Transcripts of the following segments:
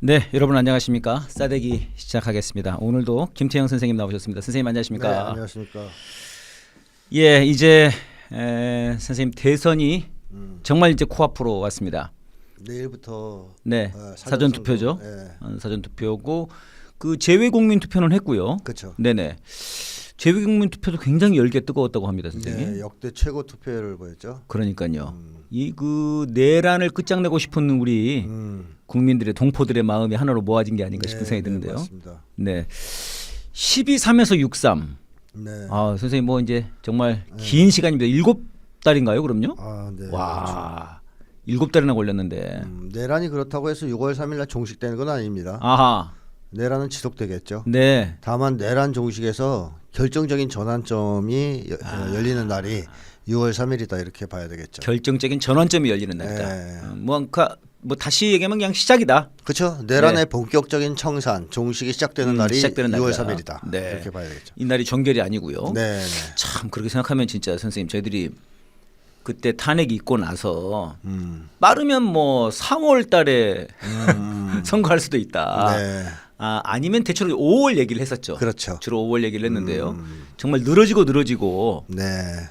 네, 여러분 안녕하십니까? 싸대기 시작하겠습니다. 오늘도 김태형 선생님 나오셨습니다. 선생님 안녕하십니까? 네, 안녕하십니까? 예, 이제 선생님 대선이 정말 이제 코앞으로 왔습니다. 내일부터 네, 사전 투표죠. 네. 사전 투표고 그 재외 국민 투표는 했고요. 그렇죠. 네네. 재외 국민 투표도 굉장히 열기 뜨거웠다고 합니다, 선생님. 네, 역대 최고 투표율을 보였죠. 그러니까요. 이 그 내란을 끝장내고 싶은 우리 국민들의 동포들의 마음이 하나로 모아진 게 아닌가 싶은 생각이 드는데요. 맞습니다. 네. 12.3에서 6.3. 네. 아, 선생님 뭐 이제 정말 긴 시간입니다. 7달인가요, 그럼요? 아, 네. 와. 7달이나 걸렸는데. 내란이 그렇다고 해서 6월 3일 날 종식되는 건 아닙니다. 아하. 내란은 지속되겠죠. 네. 다만 내란 종식에서 결정적인 전환점이 열리는 날이 6월 3일이다 이렇게 봐야 되겠죠. 결정적인 전환점이 열리는 날이다. 네. 뭐 다시 얘기하면 그냥 시작이다. 그렇죠. 내란의 네. 본격적인 청산, 종식이 시작되는 날이 시작되는 6월 날이다. 3일이다. 네. 이렇게 봐야 되겠죠. 이 날이 종결이 아니고요. 네, 네. 참 그렇게 생각하면 진짜 선생님 저희들이 그때 탄핵이 있고 나서 빠르면 뭐 3월 달에 선거할 수도 있다. 네. 아니면 대체로 5월 얘기를 했었죠. 그렇죠. 주로 5월 얘기를 했는데요. 정말 늘어지고 네.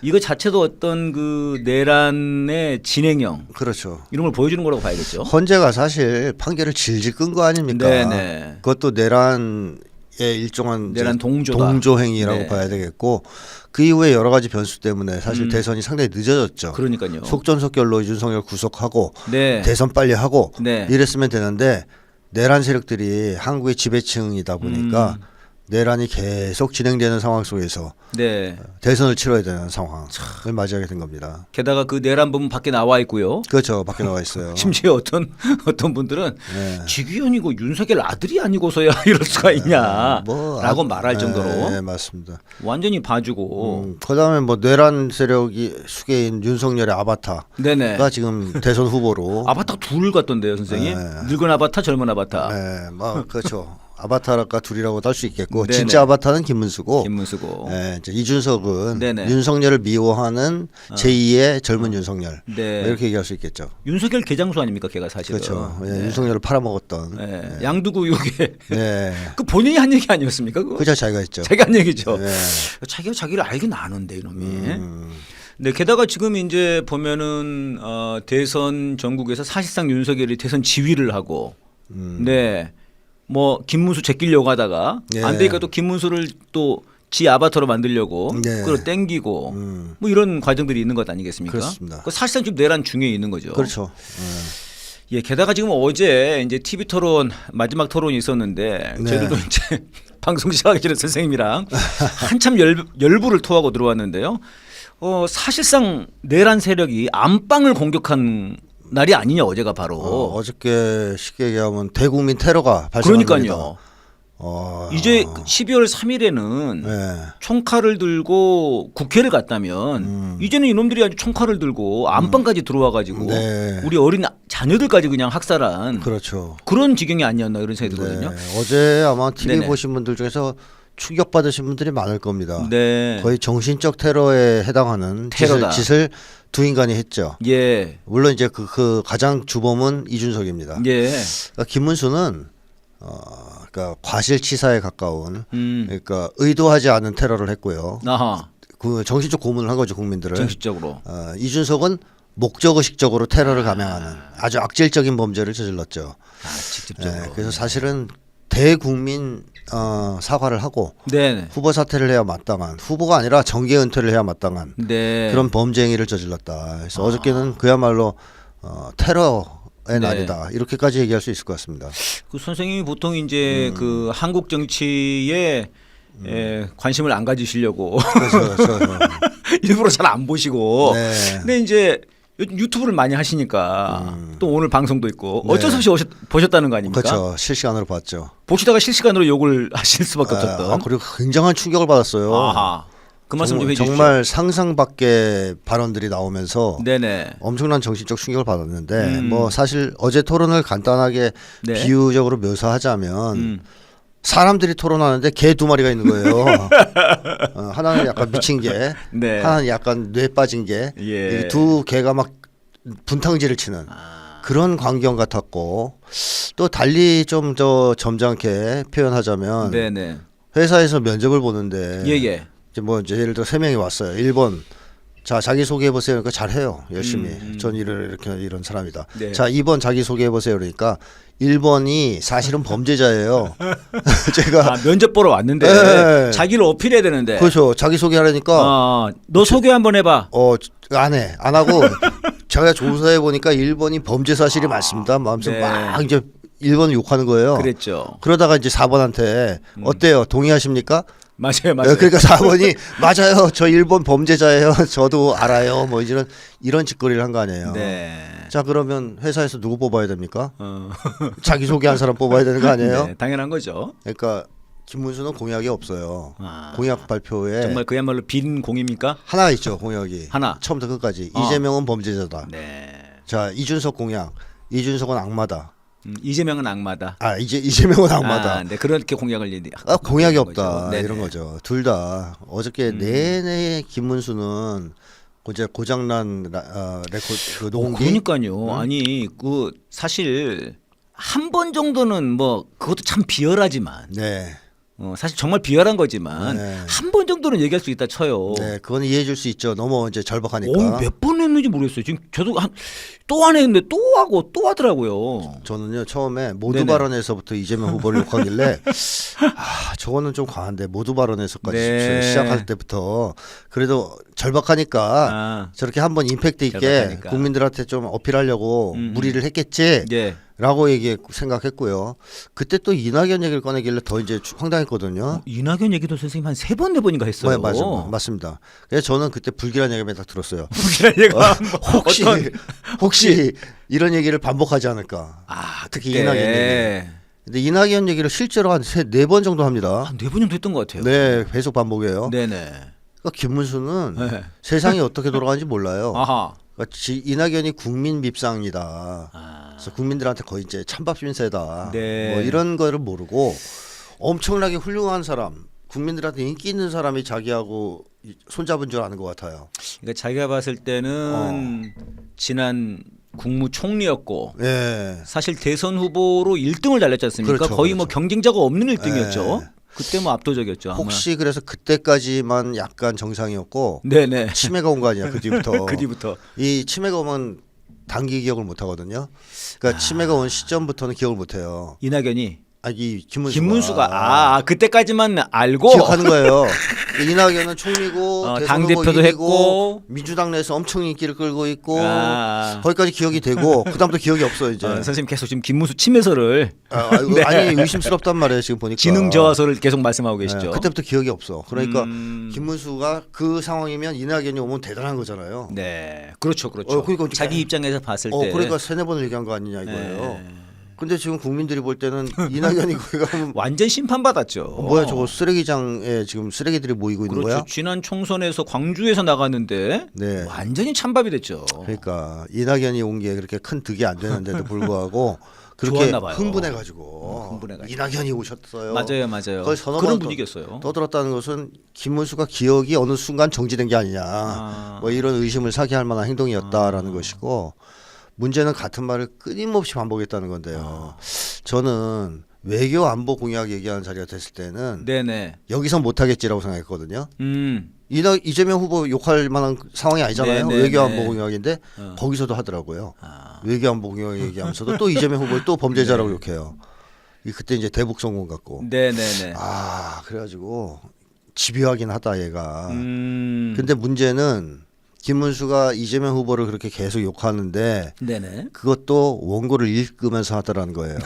이거 자체도 어떤 그 내란의 진행형 그렇죠. 이런 걸 보여주는 거라고 봐야겠죠. 헌재가 사실 판결을 질질 끈 거 아닙니까? 네네. 그것도 내란의 일종한 내란 동조다. 동조 행위라고 네. 봐야 되겠고 그 이후에 여러 가지 변수 때문에 사실 대선이 상당히 늦어졌죠. 그러니까요. 속전속결로 윤석열 구속하고 네. 대선 빨리 하고 네. 이랬으면 되는데 내란 세력들이 한국의 지배층이다 보니까 내란이 계속 진행되는 상황 속에서 네. 대선을 치러야 되는 상황을 맞이하게 된 겁니다. 게다가 그 내란 부분 밖에 나와 있고요. 그렇죠. 밖에 나와 있어요. 심지어 어떤 분들은 네. 지귀현이고 윤석열 아들이 아니고서야 이럴 수가 있냐라고 말할 정도로 네, 맞습니다. 완전히 봐주고. 그다음에 뭐 내란 세력이 수계인 윤석열의 아바타가 네네. 지금 대선 후보로 아바타 둘 같던데요, 선생님. 네. 늙은 아바타, 젊은 아바타. 네, 뭐 그렇죠. 아바타가 둘이라고도 할 수 있겠고 네네. 진짜 아바타는 김문수고 김문수고. 네, 이제 이준석은 네네. 윤석열을 미워하는 제2의 젊은 윤석열 네. 뭐 이렇게 얘기할 수 있겠죠. 윤석열 개장수 아닙니까, 걔가 사실은. 그렇죠. 예, 네. 윤석열을 팔아먹었던. 네. 양두구육에 네. 그 본인이 한 얘기 아니었습니까? 그거? 그죠, 자기가 했죠. 자기가 한 얘기죠. 네. 자기가 자기를 알긴 아는데 이놈이. 네, 게다가 지금 이제 보면은 대선 전국에서 사실상 윤석열이 대선 지휘를 하고, 네, 뭐 김문수 제끼려고 하다가 예. 안 되니까 또 김문수를 또 지 아바타로 만들려고 네. 끌어당기고 뭐 이런 과정들이 있는 것 아니겠습니까? 그렇습니다. 그 사실상 지금 내란 중에 있는 거죠. 그렇죠. 예, 게다가 지금 어제 이제 TV 토론 마지막 토론이 있었는데 네. 저희들도 이제 방송 시작하기 전에 선생님이랑 한참 열불을 토하고 들어왔는데요. 사실상 내란 세력이 안방을 공격한 날이 아니냐 어제가 바로. 어저께 쉽게 얘기하면 대국민 테러가 발생한 겁니다. 그러니까요. 이제 12월 3일에는 네. 총칼을 들고 국회를 갔다면 이제는 이놈들이 아주 총칼을 들고 안방까지 들어와 가지고 네. 우리 어린 자녀들까지 그냥 학살한 그렇죠. 그런 지경이 아니었나 이런 생각이 들거든요. 네. 어제 아마 TV 네네. 보신 분들 중에서 충격받으신 분들이 많을 겁니다. 네. 거의 정신적 테러에 해당하는 테러다. 짓을 두 인간이 했죠. 예. 물론 이제 그 가장 주범은 이준석입니다. 예. 그러니까 김문수는 그러니까 과실치사에 가까운 음. 그러니까 의도하지 않은 테러를 했고요. 아하. 그 정신적 고문을 한 거죠 국민들을. 정식적으로. 이준석은 목적의식적으로 테러를 감행하는 아주 악질적인 범죄를 저질렀죠. 직접적으로. 네, 그래서 사실은 대국민 사과를 하고 네. 후보 사퇴를 해야 마땅한 후보가 아니라 정계 은퇴를 해야 마땅한 네. 그런 범죄 행위를 저질렀다. 그래서 어저께는 그야말로 테러의 날이다. 이렇게까지 얘기할 수 있을 것 같습니다. 그 선생님이 보통 이제 그 한국 정치에 관심을 안 가지시려고 그래서 일부러 잘 안 보시고. 네. 근데 이제 유튜브를 많이 하시니까 또 오늘 방송도 있고 네. 어쩔 수 없이 보셨다는 거 아닙니까? 그렇죠. 실시간으로 봤죠. 보시다가 실시간으로 욕을 하실 수밖에 없었던. 그리고 굉장한 충격을 받았어요. 아하. 그 말씀 좀 해주시죠. 정말 상상 밖의 발언들이 나오면서 네네. 엄청난 정신적 충격을 받았는데 뭐 사실 어제 토론을 간단하게 네. 비유적으로 묘사하자면 사람들이 토론하는데 개 두 마리가 있는 거예요. 하나는 약간 미친 개, 네. 하나는 약간 뇌 빠진 개. 예. 두 개가 막 분탕질을 치는 그런 광경 같았고 또 달리 좀 더 점잖게 표현하자면 네네. 회사에서 면접을 보는데 예예. 이제 뭐 이제 예를 들어 3명이 왔어요. 1번 자 자기 소개해 보세요. 그러니까 잘해요. 열심히. 전 이런 사람이다. 네. 자 2번 자기 소개해 보세요. 그러니까 1번이 사실은 범죄자예요. 제가 면접 보러 왔는데 네. 자기를 어필해야 되는데. 그렇죠. 자기 소개하려니까 너 소개 한번 해봐. 안 하고 제가 조사해 보니까 1번이 범죄 사실이 많습니다. 마음속 네. 막 이제 1번을 욕하는 거예요. 그랬죠. 그러다가 이제 4번한테 어때요? 동의하십니까? 맞아요. 네, 그러니까 4번이 맞아요. 저 1번 범죄자예요. 저도 알아요. 뭐 이런 짓거리를 한 거 아니에요. 네. 자 그러면 회사에서 누구 뽑아야 됩니까? 자기 소개한 사람 뽑아야 되는 거 아니에요? 네, 당연한 거죠. 그러니까 김문수는 공약이 없어요. 아. 공약 발표에 정말 그야말로 빈 공입니까? 하나 있죠. 공약이 하나. 처음부터 끝까지 이재명은 범죄자다. 네. 자 이준석 공약. 이준석은 악마다. 이재명은 악마다. 이재명은 악마다. 네, 그렇게 공약을 공약이 거죠. 없다. 네네. 이런 거죠. 둘 다 어저께 내내 김문수는 이제 고장난 레코드 그 녹음기. 그러니까요. 아니 그 사실 한 번 정도는 뭐 그것도 참 비열하지만 네. 사실 정말 비열한 거지만 네. 한 번 정도는 얘기할 수 있다 쳐요. 네, 그건 이해해 줄 수 있죠. 너무 이제 절박하니까. 몇 번 했는지 모르겠어요. 지금 저도 또 안 했는데 또 하고 또 하더라고요. 저는요 처음에 모두 네네. 발언에서부터 이재명 후보를 욕하길래 저거는 좀 과한데 모두 발언에서까지 네. 시작할 때부터 그래도 절박하니까 저렇게 한번 임팩트 있게 절박하니까. 국민들한테 좀 어필하려고 무리를 했겠지. 예. 라고 생각했고요. 그때 또 이낙연 얘기를 꺼내길래 더 이제 황당했거든요. 이낙연 얘기도 선생님 한 3번 4번인가 했어요. 맞습니다. 그래서 저는 그때 불길한 얘기만 딱 들었어요. 불길한 얘기가 혹시 이런 얘기를 반복하지 않을까. 특히 그때. 이낙연 얘기. 근데 이낙연 얘기를 실제로 한 4번 정도 합니다. 한 4번 정도 했던 것 같아요. 네, 계속 반복해요. 네네. 그러니까 김문수는 네. 세상이 어떻게 돌아가는지 몰라요. 아하. 그러니까 이낙연이 국민 밉상이다. 그래서 국민들한테 거의 이제 찬밥 신세다. 네. 뭐 이런 거를 모르고 엄청나게 훌륭한 사람, 국민들한테 인기 있는 사람이 자기하고 손잡은 줄 아는 것 같아요. 그러니까 자기가 봤을 때는 지난 국무총리였고 네. 사실 대선 후보로 1등을 달렸지 않습니까? 그렇죠, 거의 뭐 그렇죠. 경쟁자가 없는 1등이었죠. 네. 그때 뭐 압도적이었죠. 아마. 혹시 그래서 그때까지만 약간 정상이었고 네네. 치매가 온 거 아니야 그 뒤부터. 그 뒤부터. 이 치매가 오면 단기 기억을 못 하거든요. 그러니까 치매가 온 시점부터는 기억을 못 해요. 이낙연이 이 김문수가 그때까지만 알고 기억하는 거예요. 이낙연은 총리고 대선 당대표도 후보 이기고 했고 민주당 내에서 엄청 인기를 끌고 있고 아. 거기까지 기억이 되고 그다음부터 기억이 없어 이제. 선생님 계속 지금 김문수 치매설을 아니 의심스럽단 말이에요 지금 보니까. 지능 저하설을 계속 말씀하고 계시죠. 그때부터 기억이 없어. 그러니까 김문수가 그 상황이면 이낙연이 오면 대단한 거잖아요. 네, 그렇죠, 그렇죠. 그러니까 자기 입장에서 봤을 때. 그러니까 3-4번을 얘기한 거 아니냐 이거예요. 근데 지금 국민들이 볼 때는 이낙연이 거기 가면 완전 심판받았죠. 뭐야 저거 쓰레기장에 지금 쓰레기들이 모이고 있는 그렇죠. 거야? 지난 총선에서 광주에서 나갔는데 네. 완전히 찬밥이 됐죠. 그러니까 이낙연이 온 게 그렇게 큰 득이 안 되는데도 불구하고 그렇게 좋았나 봐요. 흥분해가지고 이낙연이 오셨어요. 맞아요. 거의 서너 그런 번 분위기였어요. 떠들었다는 것은 김문수가 기억이 어느 순간 정지된 게 아니냐. 뭐 이런 의심을 사게 할 만한 행동이었다라는 것이고 문제는 같은 말을 끊임없이 반복했다는 건데요. 저는 외교 안보 공약 얘기하는 자리가 됐을 때는 네네. 여기서 못하겠지라고 생각했거든요. 이재명 후보 욕할 만한 상황이 아니잖아요. 네네네. 외교 안보 공약인데 거기서도 하더라고요. 외교 안보 공약 얘기하면서도 또 이재명 후보를 또 범죄자라고 욕해요. 그때 이제 대북 성공 같고. 네네네. 그래가지고 집요하긴 하다 얘가. 음. 근데 문제는 김문수가 이재명 후보를 그렇게 계속 욕하는데 네네. 그것도 원고를 읽으면서 하더라는 거예요.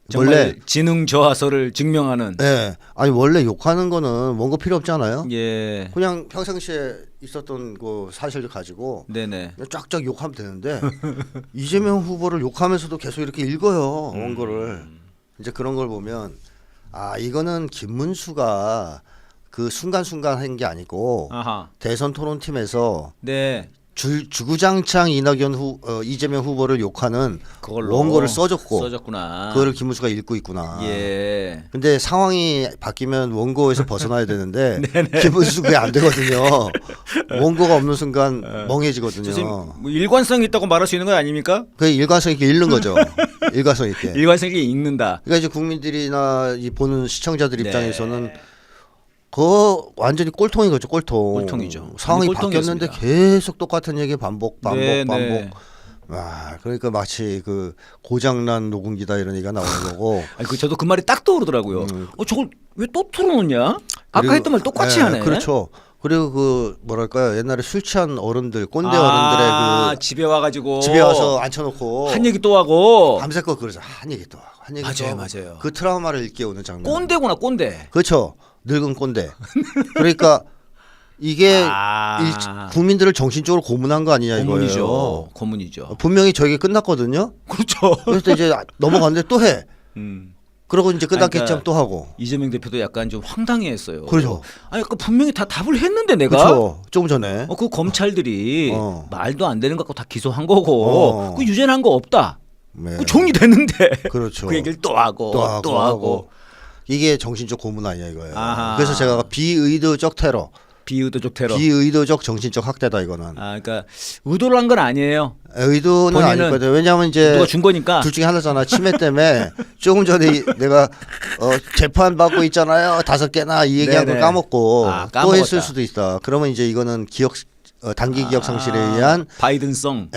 정말 지능 저하설을 증명하는. 네, 아니 원래 욕하는 거는 원고 필요 없지 않아요? 예. 그냥 평상시에 있었던 그 사실을 가지고 네네. 그냥 쫙쫙 욕하면 되는데 이재명 후보를 욕하면서도 계속 이렇게 읽어요 원고를. 이제 그런 걸 보면 이거는 김문수가 그 순간순간 한 게 아니고 아하. 대선 토론팀에서 네. 주구장창 이재명 후보를 욕하는 그걸로 원고를 써줬고 써줬구나. 그거를 김문수가 읽고 있구나. 예. 근데 상황이 바뀌면 원고에서 벗어나야 되는데 김문수 그게 안 되거든요. 원고가 없는 순간 멍해지거든요. 선생님, 뭐 일관성이 있다고 말할 수 있는 건 아닙니까? 그 일관성 있게 읽는 거죠. 일관성 있게. 일관성 있게 읽는다. 그러니까 이제 국민들이나 이 보는 시청자들 입장에서는 네. 그 완전히 꼴통인 거죠. 꼴통이죠. 상황이 꼴통이었습니다. 바뀌었는데 계속 똑같은 얘기 반복. 네. 와, 그러니까 마치 그 고장난 녹음기다 이런 얘기가 나오는 거고. 아니, 저도 그 말이 딱 떠오르더라고요. 저걸 왜 또 틀어놓냐? 아까 그리고- 했던 말 똑같이 네, 하네. 그렇죠. 그리고 그 뭐랄까요, 옛날에 술 취한 어른들, 꼰대 아, 어른들의 집에 와가지고 그 집에 와서 앉혀놓고 한 얘기 또 하고 밤새껏 그러죠. 한 얘기 또 하고, 한 얘기 또 하고. 맞아요. 그 트라우마를 일깨우는 장면. 꼰대구나 꼰대. 그렇죠. 늙은 꼰대. 그러니까 이게 국민들을 정신적으로 고문한 거 아니냐 이거예요. 고문이죠. 고문이죠. 분명히 저게 끝났거든요. 그렇죠. 그래서 이제 넘어갔는데 또 해. 음. 그러고 이제 끝났겠죠. 그러니까 또 하고. 이재명 대표도 약간 좀 황당해했어요. 그렇죠. 아니, 그 분명히 다 답을 했는데 내가. 그렇죠. 조금 전에. 그 검찰들이 어. 말도 안 되는 거 갖고 다 기소한 거고 어. 그 유죄는 한 거 없다. 네. 그 정리됐는데 그렇죠. 그 얘기를 또 하고. 이게 정신적 고문 아니야 이거예요. 아하. 그래서 제가 비의도적 테러, 비의도적 테러. 비의도적 정신적 학대다 이거는. 아, 그러니까 의도를 한 건 아니에요. 의도는 본인은 아닐 거예요. 왜냐하면 이제 누가 준 거니까. 둘 중에 하나잖아. 치매 때문에 조금 전에 내가 재판 받고 있잖아요. 5개나 이 얘기한 거 네네. 까먹고 아, 또 까먹었다. 했을 수도 있다. 그러면 이제 이거는 단기 기억 상실에 의한 바이든성.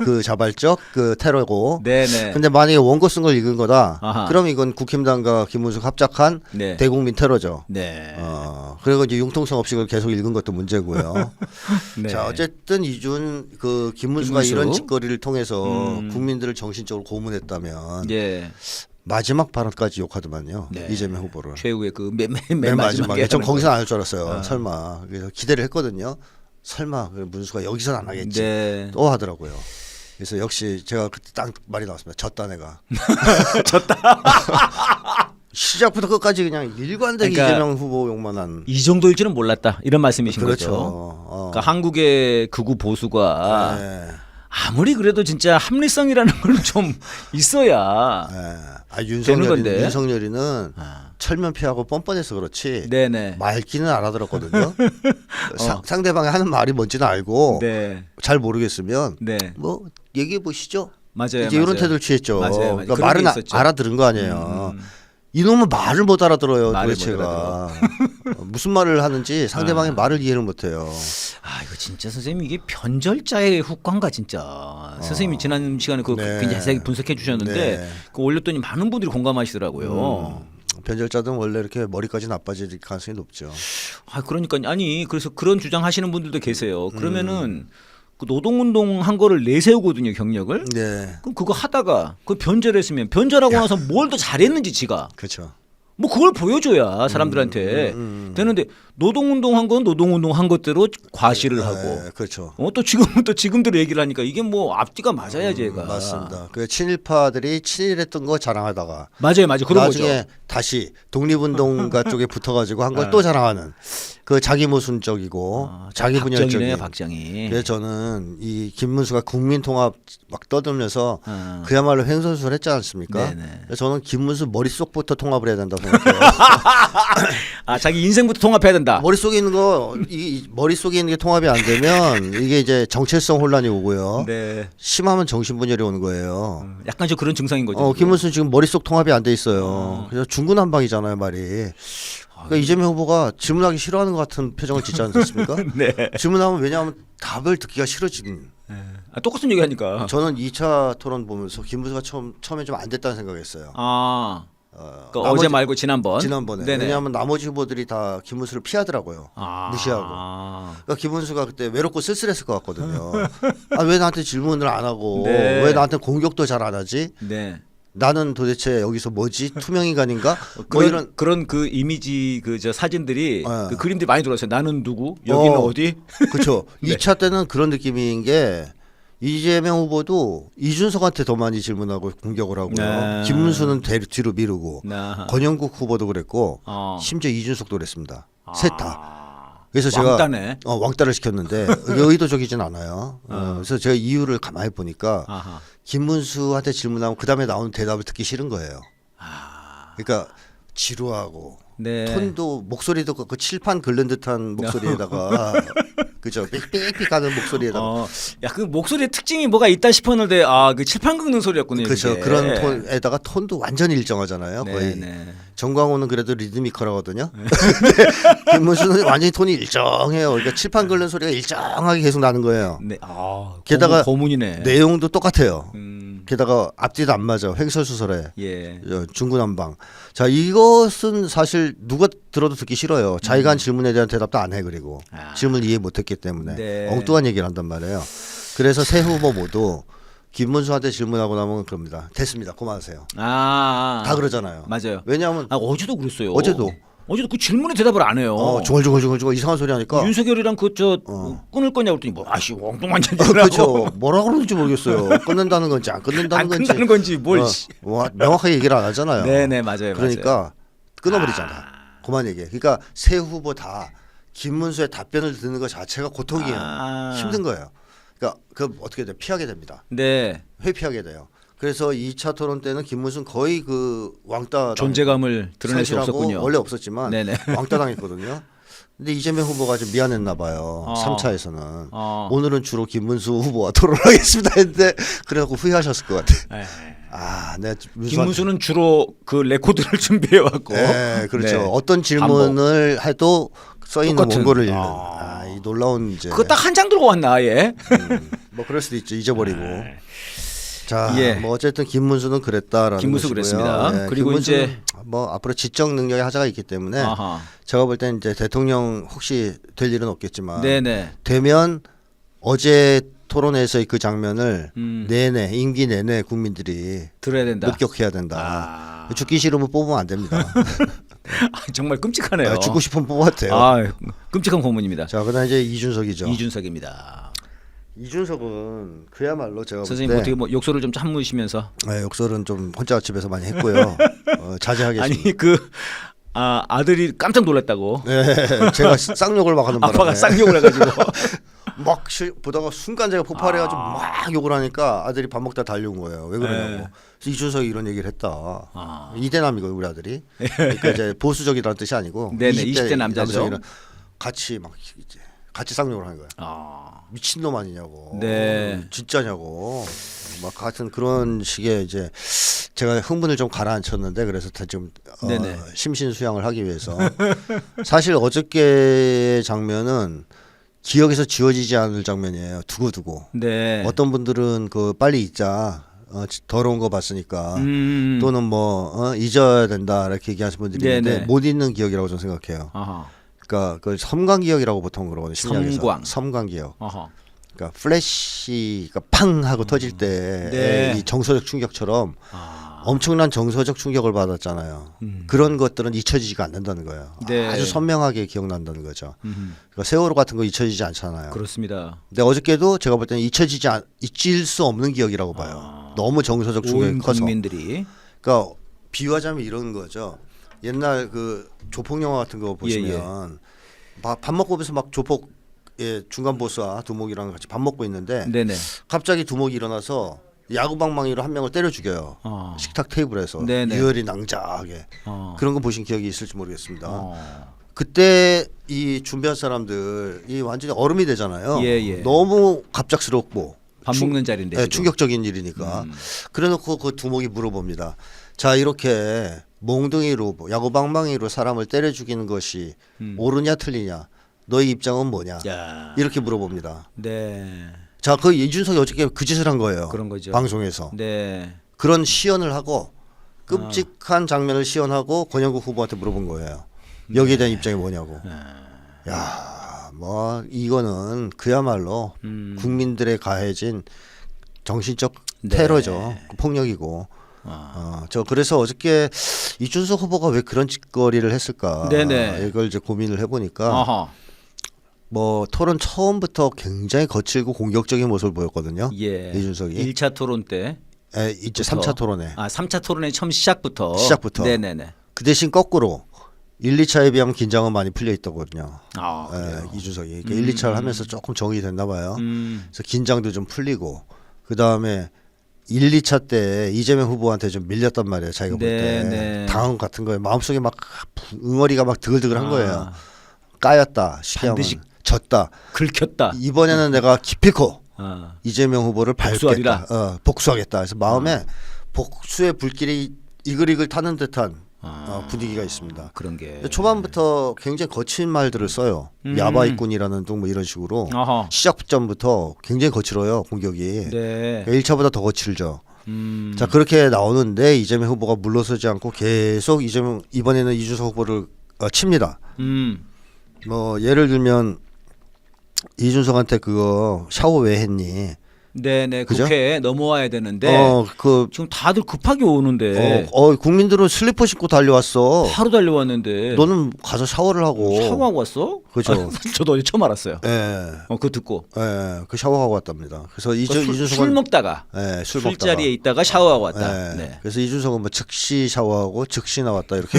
그 자발적 그 테러고. 네네. 근데 만약에 원고 쓴 걸 읽은 거다. 아하. 그럼 이건 국힘당과 김문수 합작한 네. 대국민 테러죠. 네. 그리고 이제 융통성 없이 그걸 계속 읽은 것도 문제고요. 네. 자, 어쨌든 그 김문수가 김문수. 이런 짓거리를 통해서 국민들을 정신적으로 고문했다면 예. 마지막 발언까지 욕하더만요. 네. 이재명 후보를. 최후의 그 맨 맨 마지막에. 마지막에 전 하는 거기서 거. 안 할 줄 알았어요. 설마. 그래서 기대를 했거든요. 설마 문수가 여기서는 안 하겠지. 네. 또 하더라고요. 그래서 역시 제가 그때 딱 말이 나왔습니다. 졌다 내가. 졌다. 시작부터 끝까지 그냥 일관되게 그러니까 이재명 후보 욕만 한. 이 정도일지는 몰랐다. 이런 말씀이신 그렇죠. 거죠. 그러니까 한국의 극우 보수가 네. 아무리 그래도 진짜 합리성이라는 걸 좀 있어야. 네. 되는 건데. 윤석열이는 철면 피하고 뻔뻔해서 그렇지. 네네. 말귀는 알아들었거든요. 상대방이 하는 말이 뭔지는 알고 네. 잘 모르겠으면 네. 뭐 얘기해 보시죠. 맞아요. 이제 이런 태도를 취했죠. 맞아요. 그러니까 그런 말은 게 있었죠. 알아들은 거 아니에요. 이놈은 말을 못 알아들어요. 말을 도대체가 무슨 말을 하는지 상대방의 말을 이해를 못해요. 아, 이거 진짜 선생님 이게 변절자의 후광가 진짜. 선생님이 지난 시간에 그 네. 굉장히 자세히 분석해 주셨는데 네. 그 올렸더니 많은 분들이 공감하시더라고요. 변절자들은 원래 이렇게 머리까지 나빠질 가능성이 높죠. 아, 그러니까 아니 그래서 그런 주장하시는 분들도 계세요. 그러면은 그 노동운동 한 거를 내세우거든요, 경력을. 네, 그럼 그거 하다가 그 변절했으면 변절하고 나서 뭘 더 잘했는지 지가 그렇죠. 뭐 그걸 보여줘야 사람들한테 되는데 노동운동 한 건 노동운동 한 것대로 과시를 하고 네, 그렇죠. 또 지금은 또 지금대로 얘기를 하니까 이게 뭐 앞뒤가 맞아야지 얘가. 맞습니다. 그 친일파들이 친일했던 거 자랑하다가 맞아요 그런 나중에 거죠. 다시 독립운동가 쪽에 붙어가지고 한 걸 또 자랑하는 그 자기 모순적이고 자기 박정희네요, 분열적인. 박정희. 그래서 저는 이 김문수가 국민통합 막 떠들면서 어. 그야말로 횡설수설 했지 않습니까? 네네. 그래서 저는 김문수 머릿속부터 통합을 해야 된다고 생각해요. 아, 자기 인생부터 통합해야 된다. 머릿속에 있는 거, 이 머릿속에 있는 게 통합이 안 되면 이게 이제 정체성 혼란이 오고요. 네. 심하면 정신분열이 오는 거예요. 약간 좀 그런 증상인 거죠. 김문수 지금 머릿속 통합이 안 돼 있어요. 그래서 중구난방이잖아요, 말이. 그러니까 이재명 후보가 질문하기 싫어하는 것 같은 표정을 짓지 않습니까? 네. 질문하면 왜냐하면 답을 듣기가 싫어지는. 아, 똑같은 얘기하니까. 저는 2차 토론 보면서 김문수가 처음에 좀 안 됐다는 생각했어요. 아. 그 나머지- 어제 말고 지난번. 지난번에. 네네. 왜냐하면 나머지 후보들이 다 김문수를 피하더라고요. 무시하고. 그러니까 김문수가 그때 외롭고 쓸쓸했을 것 같거든요. 왜 나한테 질문을 안 하고 네. 왜 나한테 공격도 잘 안 하지? 네. 나는 도대체 여기서 뭐지? 투명인간인가? 뭐 이런 그런 그 이미지 그 저 사진들이 네. 그 그림들이 많이 들어왔어요. 나는 누구? 여기는 어디? 그렇죠. 네. 2차 때는 그런 느낌인 게 이재명 후보도 이준석한테 더 많이 질문하고 공격을 하고요. 네. 김문수는 뒤로 미루고 나. 권영국 후보도 그랬고 어. 심지어 이준석도 그랬습니다. 셋 다. 그래서 제가 왕따네. 왕따를 시켰는데 이게 의도적이진 않아요. 그래서 제가 이유를 가만히 보니까 아하. 김문수한테 질문하면 그 다음에 나오는 대답을 듣기 싫은 거예요. 아. 그러니까 지루하고 네. 톤도 목소리도 그 칠판 긁는 듯한 목소리에다가 그죠 삑삑삑 가는 목소리에다가 야, 그 목소리의 특징이 뭐가 있다 싶었는데 그 칠판 긁는 소리였군요. 그렇죠. 이게. 그런 톤에다가 톤도 완전히 일정하잖아요. 거의 네. 정광호는 그래도 리드미컬하거든요. 근데 김문수는 완전히 톤이 일정해요. 그러니까 칠판 긁는 소리가 일정하게 계속 나는 거예요. 네. 게다가 고문이네. 내용도 똑같아요. 음. 게다가 앞뒤도 안 맞아. 횡설수설해. 예. 중구난방. 자, 이것은 사실 누가 들어도 듣기 싫어요. 자기가 한 질문에 대한 대답도 안 해. 그리고 질문을 이해 못했기 때문에 네. 엉뚱한 얘기를 한단 말이에요. 그래서 새 후보 모두 김문수한테 질문하고 나면 그럽니다. 됐습니다. 그만하세요. 다 그러잖아요. 맞아요. 왜냐하면 어제도 그랬어요. 어제도 그 질문에 대답을 안 해요. 중얼중얼 이상한 소리 하니까 윤석열이랑 끊을 거냐고 그랬더니 아씨 엉뚱한 짓을 그렇죠. 뭐라 그러는지 모르겠어요. 끊는다는 건지 안 끊는다는 건지. 끊는다는 건지 뭘. 명확하게 얘기를 안 하잖아요. 네네 맞아요. 그러니까 끊어버리잖아. 그만 얘기해. 그러니까 새 후보 다 김문수의 답변을 듣는 것 자체가 고통이에요. 힘든 거예요. 그러니까 그 어떻게 돼? 피하게 됩니다. 네. 회피하게 돼요. 그래서 2차 토론 때는 김문수는 거의 그 왕따 존재감을 드러낼 수 없었군요. 원래 없었지만 네네. 왕따 당했거든요. 근데 이재명 후보가 좀 미안했나 봐요. 3차에서는 오늘은 주로 김문수 후보와 토론하겠습니다 했는데 그래갖고 후회하셨을 것 같아. 내가 김문수는 주로 그 레코드를 준비해 왔고. 네, 그렇죠. 네. 어떤 질문을 해도 써 있는 똑같은. 원고를 읽는. 이 놀라운 이제. 그거 딱 한 장 들고 왔나 아예. 뭐 그럴 수도 있죠. 잊어버리고. 자, 예. 뭐 어쨌든 김문수는 그랬다라는 김문수 것이고요. 그랬습니다. 그리고 김문수는 이제 뭐 앞으로 지적 능력의 하자가 있기 때문에 아하. 제가 볼 때는 이제 대통령 혹시 될 일은 없겠지만 네네. 되면 어제 토론회에서의 그 장면을 네. 임기 내내 국민들이 들어야 된다. 목격해야 된다. 죽기 싫으면 뽑으면 안 됩니다. 정말 끔찍하네요. 죽고 싶으면 뽑아도 돼요. 끔찍한 고문입니다. 자, 그다음 이제 이준석이죠. 이준석입니다. 이준석은 그야말로 제가 선생님 볼 때 어떻게 뭐 욕설을 좀 참으시면서 욕설은 좀 혼자 집에서 많이 했고요. 자제하겠습니다. 아니 아들이 깜짝 놀랐다고. 네, 제가 쌍욕을 막 하는 바람에 아빠가 쌍욕을 해가지고 막 보다가 순간 제가 폭발해가지고 막 욕을 하니까 아들이 밥 먹다 달려온 거예요. 왜 그러냐고. 그래서 이준석이 이런 얘기를 했다. 이대남이거든요, 우리 아들이. 그러니까 이제 보수적이라는 뜻이 아니고 네네, 20대 남자죠. 남성이랑 같이 막 이제 같이 쌍욕을 하는 거예요. 미친놈 아니냐고. 네. 진짜냐고. 막 같은 그런 식의 이제 제가 흥분을 좀 가라앉혔는데 그래서 다 좀 심신수양을 하기 위해서 사실 어저께 장면은 기억에서 지워지지 않을 장면이에요. 두고두고. 네. 어떤 분들은 그 빨리 잊자. 더러운 거 봤으니까 또는 뭐 잊어야 된다 이렇게 얘기하시는 분들이 있는데 못 잊는 기억이라고 저는 생각해요. 아하. 그러니까 그 섬광기억이라고 보통 그러거든요. 심리학에서. 섬광기억. 섬광기억. 그러니까 플래시가 팡 하고 터질 때 이 정서적 충격처럼 엄청난 정서적 충격을 받았잖아요. 그런 것들은 잊혀지지가 않는다는 거예요. 네. 아주 선명하게 기억난다는 거죠. 그러니까 세월호 같은 거 잊혀지지 않잖아요. 그렇습니다. 근데 어저께도 제가 볼 때는 잊힐 수 없는 기억이라고 봐요. 너무 정서적 충격이 커서. 국민들이. 그러니까 비유하자면 이런 거죠. 옛날 그 조폭 영화 같은 거 보시면 밥 먹고 오면서 막 조폭 중간 보스와 두목이랑 같이 밥 먹고 있는데 갑자기 두목이 일어나서 야구방망이로 한 명을 때려 죽여요. 식탁 테이블에서 유혈이 낭자하게. 그런 거 보신 기억이 있을지 모르겠습니다. 그때 이 준비한 사람들이 완전히 얼음이 되잖아요. 너무 갑작스럽고 밥 먹는 자리인데 충격적인 일이니까. 그래놓고 그 두목이 물어봅니다. 자, 이렇게 몽둥이로 야구방망이로 사람을 때려 죽이는 것이 옳으냐 틀리냐? 너의 입장은 뭐냐? 이렇게 물어봅니다. 네. 자, 그 이준석이 어저께 그 짓을 한 거예요. 그런 거죠. 방송에서. 네. 그런 시연을 하고 끔찍한 장면을 시연하고 권영국 후보한테 물어본 거예요. 여기에 대한 입장이 뭐냐고. 야, 뭐 이거는 그야말로 국민들에 가해진 정신적 테러죠. 폭력이고. 저 그래서 어저께 이준석 후보가 왜 그런 짓거리를 했을까? 이걸 이제 고민을 해보니까. 뭐 토론 처음부터 굉장히 거칠고 공격적인 모습을 보였거든요. 이준석이 1차 토론 때 이제 3차 토론회. 3차 토론회 처음 시작부터. 네네네. 그 대신 거꾸로 1, 2차에 비하면 긴장은 많이 풀려 있더거든요. 아, 그래요? 이준석이. 그러니까 1, 2차를 하면서 조금 정이 됐나 봐요. 음. 그래서 긴장도 좀 풀리고 그다음에 1, 2차 때 이재명 후보한테 좀 밀렸단 말이에요. 자기가 볼 때. 네. 당한 것 같은 거예요. 마음속에 막 응어리가 막 드글드글한 아. 거예요. 까였다. 쉽게 하면 반드시 졌다. 긁혔다. 이번에는 내가 기필코 아. 이재명 후보를 복수하리라. 밟겠다. 복수하겠다. 그래서 마음에 복수의 불길이 이글이글 타는 듯한 분위기가 있습니다. 그런 게. 초반부터 굉장히 거친 말들을 써요. 야바이꾼이라는 등 뭐 이런 식으로 아하. 시작점부터 굉장히 거칠어요. 공격이. 네. 1차보다 더 거칠죠. 자 그렇게 나오는데 이재명 후보가 물러서지 않고 계속 이번에는 이준석 후보를 칩니다. 뭐 예를 들면 이준석한테 그거 샤워 왜 했니? 네네. 그죠? 국회에 넘어와야 되는데 그 지금 다들 급하게 오는데 국민들은 슬리퍼 신고 달려왔어. 하루 달려왔는데 너는 가서 샤워를 하고. 샤워하고 왔어? 그죠. 사실 저도 어제 처음 알았어요. 예. 그거 듣고 그 샤워하고 왔답니다. 그래서 이준석은 술 먹다가 술 먹다가. 술자리에 있다가 샤워하고 왔다. 네. 그래서 이준석은 뭐 즉시 샤워하고 즉시 나왔다 이렇게.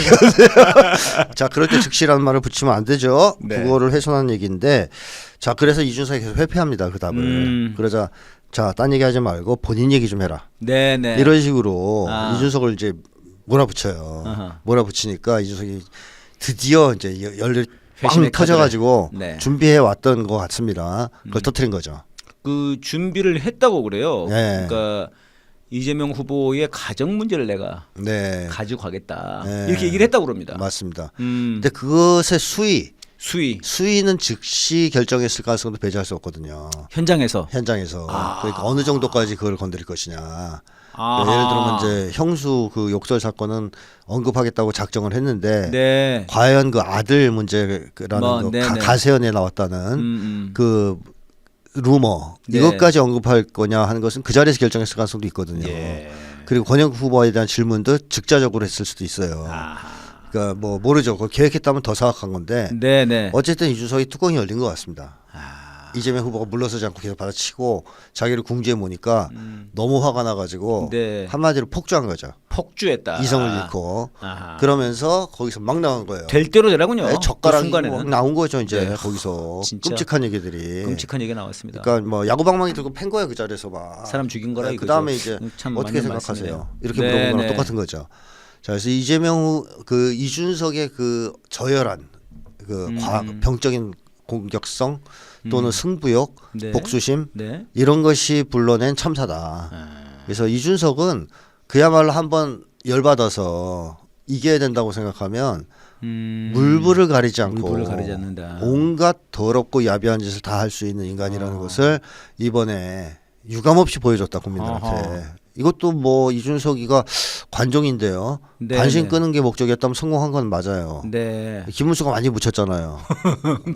자 그럴 때 즉시라는 말을 붙이면 안 되죠. 네. 그거를 훼손한 얘기인데 자 그래서 이준석이 계속 회피합니다 그 답을. 그러자 자 딴 얘기하지 말고 본인 얘기 좀 해라. 네네. 이런 식으로 아. 이준석을 이제 몰아붙여요. 아하. 몰아붙이니까 이준석이 드디어 이제 열이 빵 회심의 터져가지고 카드를. 네. 준비해 왔던 것 같습니다. 그걸 터뜨린 거죠. 그 준비를 했다고 그래요. 네. 그러니까 이재명 후보의 가정 문제를 내가 네. 가지고 가겠다. 네. 이렇게 얘기를 했다고 그럽니다. 맞습니다. 음, 근데 그것의 수위 수위는 즉시 결정했을 가능성도 배제할 수 없거든요. 현장에서. 현장에서. 그러니까 어느 정도까지 그걸 건드릴 것이냐. 아하. 예를 들면 이제 형수 그 욕설 사건은 언급하겠다고 작정을 했는데 네. 과연 그 아들 문제라는 뭐, 거 네네. 가세연에 나왔다는 그 루머 네. 이것까지 언급할 거냐 하는 것은 그 자리에서 결정했을 가능성도 있거든요. 예. 그리고 권영국 후보에 대한 질문도 즉자적으로 했을 수도 있어요. 아하. 그러니까 뭐 모르죠. 그걸 계획했다면 더 사악한 건데 네네. 어쨌든 이준석이 뚜껑이 열린 것 같습니다. 아. 이재명 후보가 물러서지 않고 계속 받아치고 자기를 궁지에 모니까 너무 화가 나가지고 네. 한마디로 폭주한 거죠. 폭주했다. 이성을 잃고 아하. 그러면서 거기서 막 나간 거예요. 될 대로 되라군요. 네, 그 젓가락이 순간에는 막 나온 거죠 이제 네. 거기서 진짜 끔찍한 얘기들이. 끔찍한 얘기가 나왔습니다. 그러니까 뭐 야구방망이 들고 팬 거예요 그 자리에서 막. 사람 죽인 거라 그 이거죠. 다음에 이제 참 어떻게 맞는 생각하세요? 말씀이네요. 이렇게 네, 물어본 거랑 네. 똑같은 거죠. 자 그래서 그 이준석의 그 저열한 그 병적인 공격성 또는 승부욕, 네. 복수심 네. 이런 것이 불러낸 참사다. 그래서 이준석은 그야말로 한번 열받아서 이겨야 된다고 생각하면 물불을 가리지 않고 물불을 가리지 않는다. 온갖 더럽고 야비한 짓을 다 할 수 있는 인간이라는 것을 이번에 유감없이 보여줬다 국민들한테. 아하. 이것도 뭐 이준석이가 관종인데요. 네, 관심 네. 끄는 게 목적이었다면 성공한 건 맞아요. 네. 김문수가 많이 묻혔잖아요.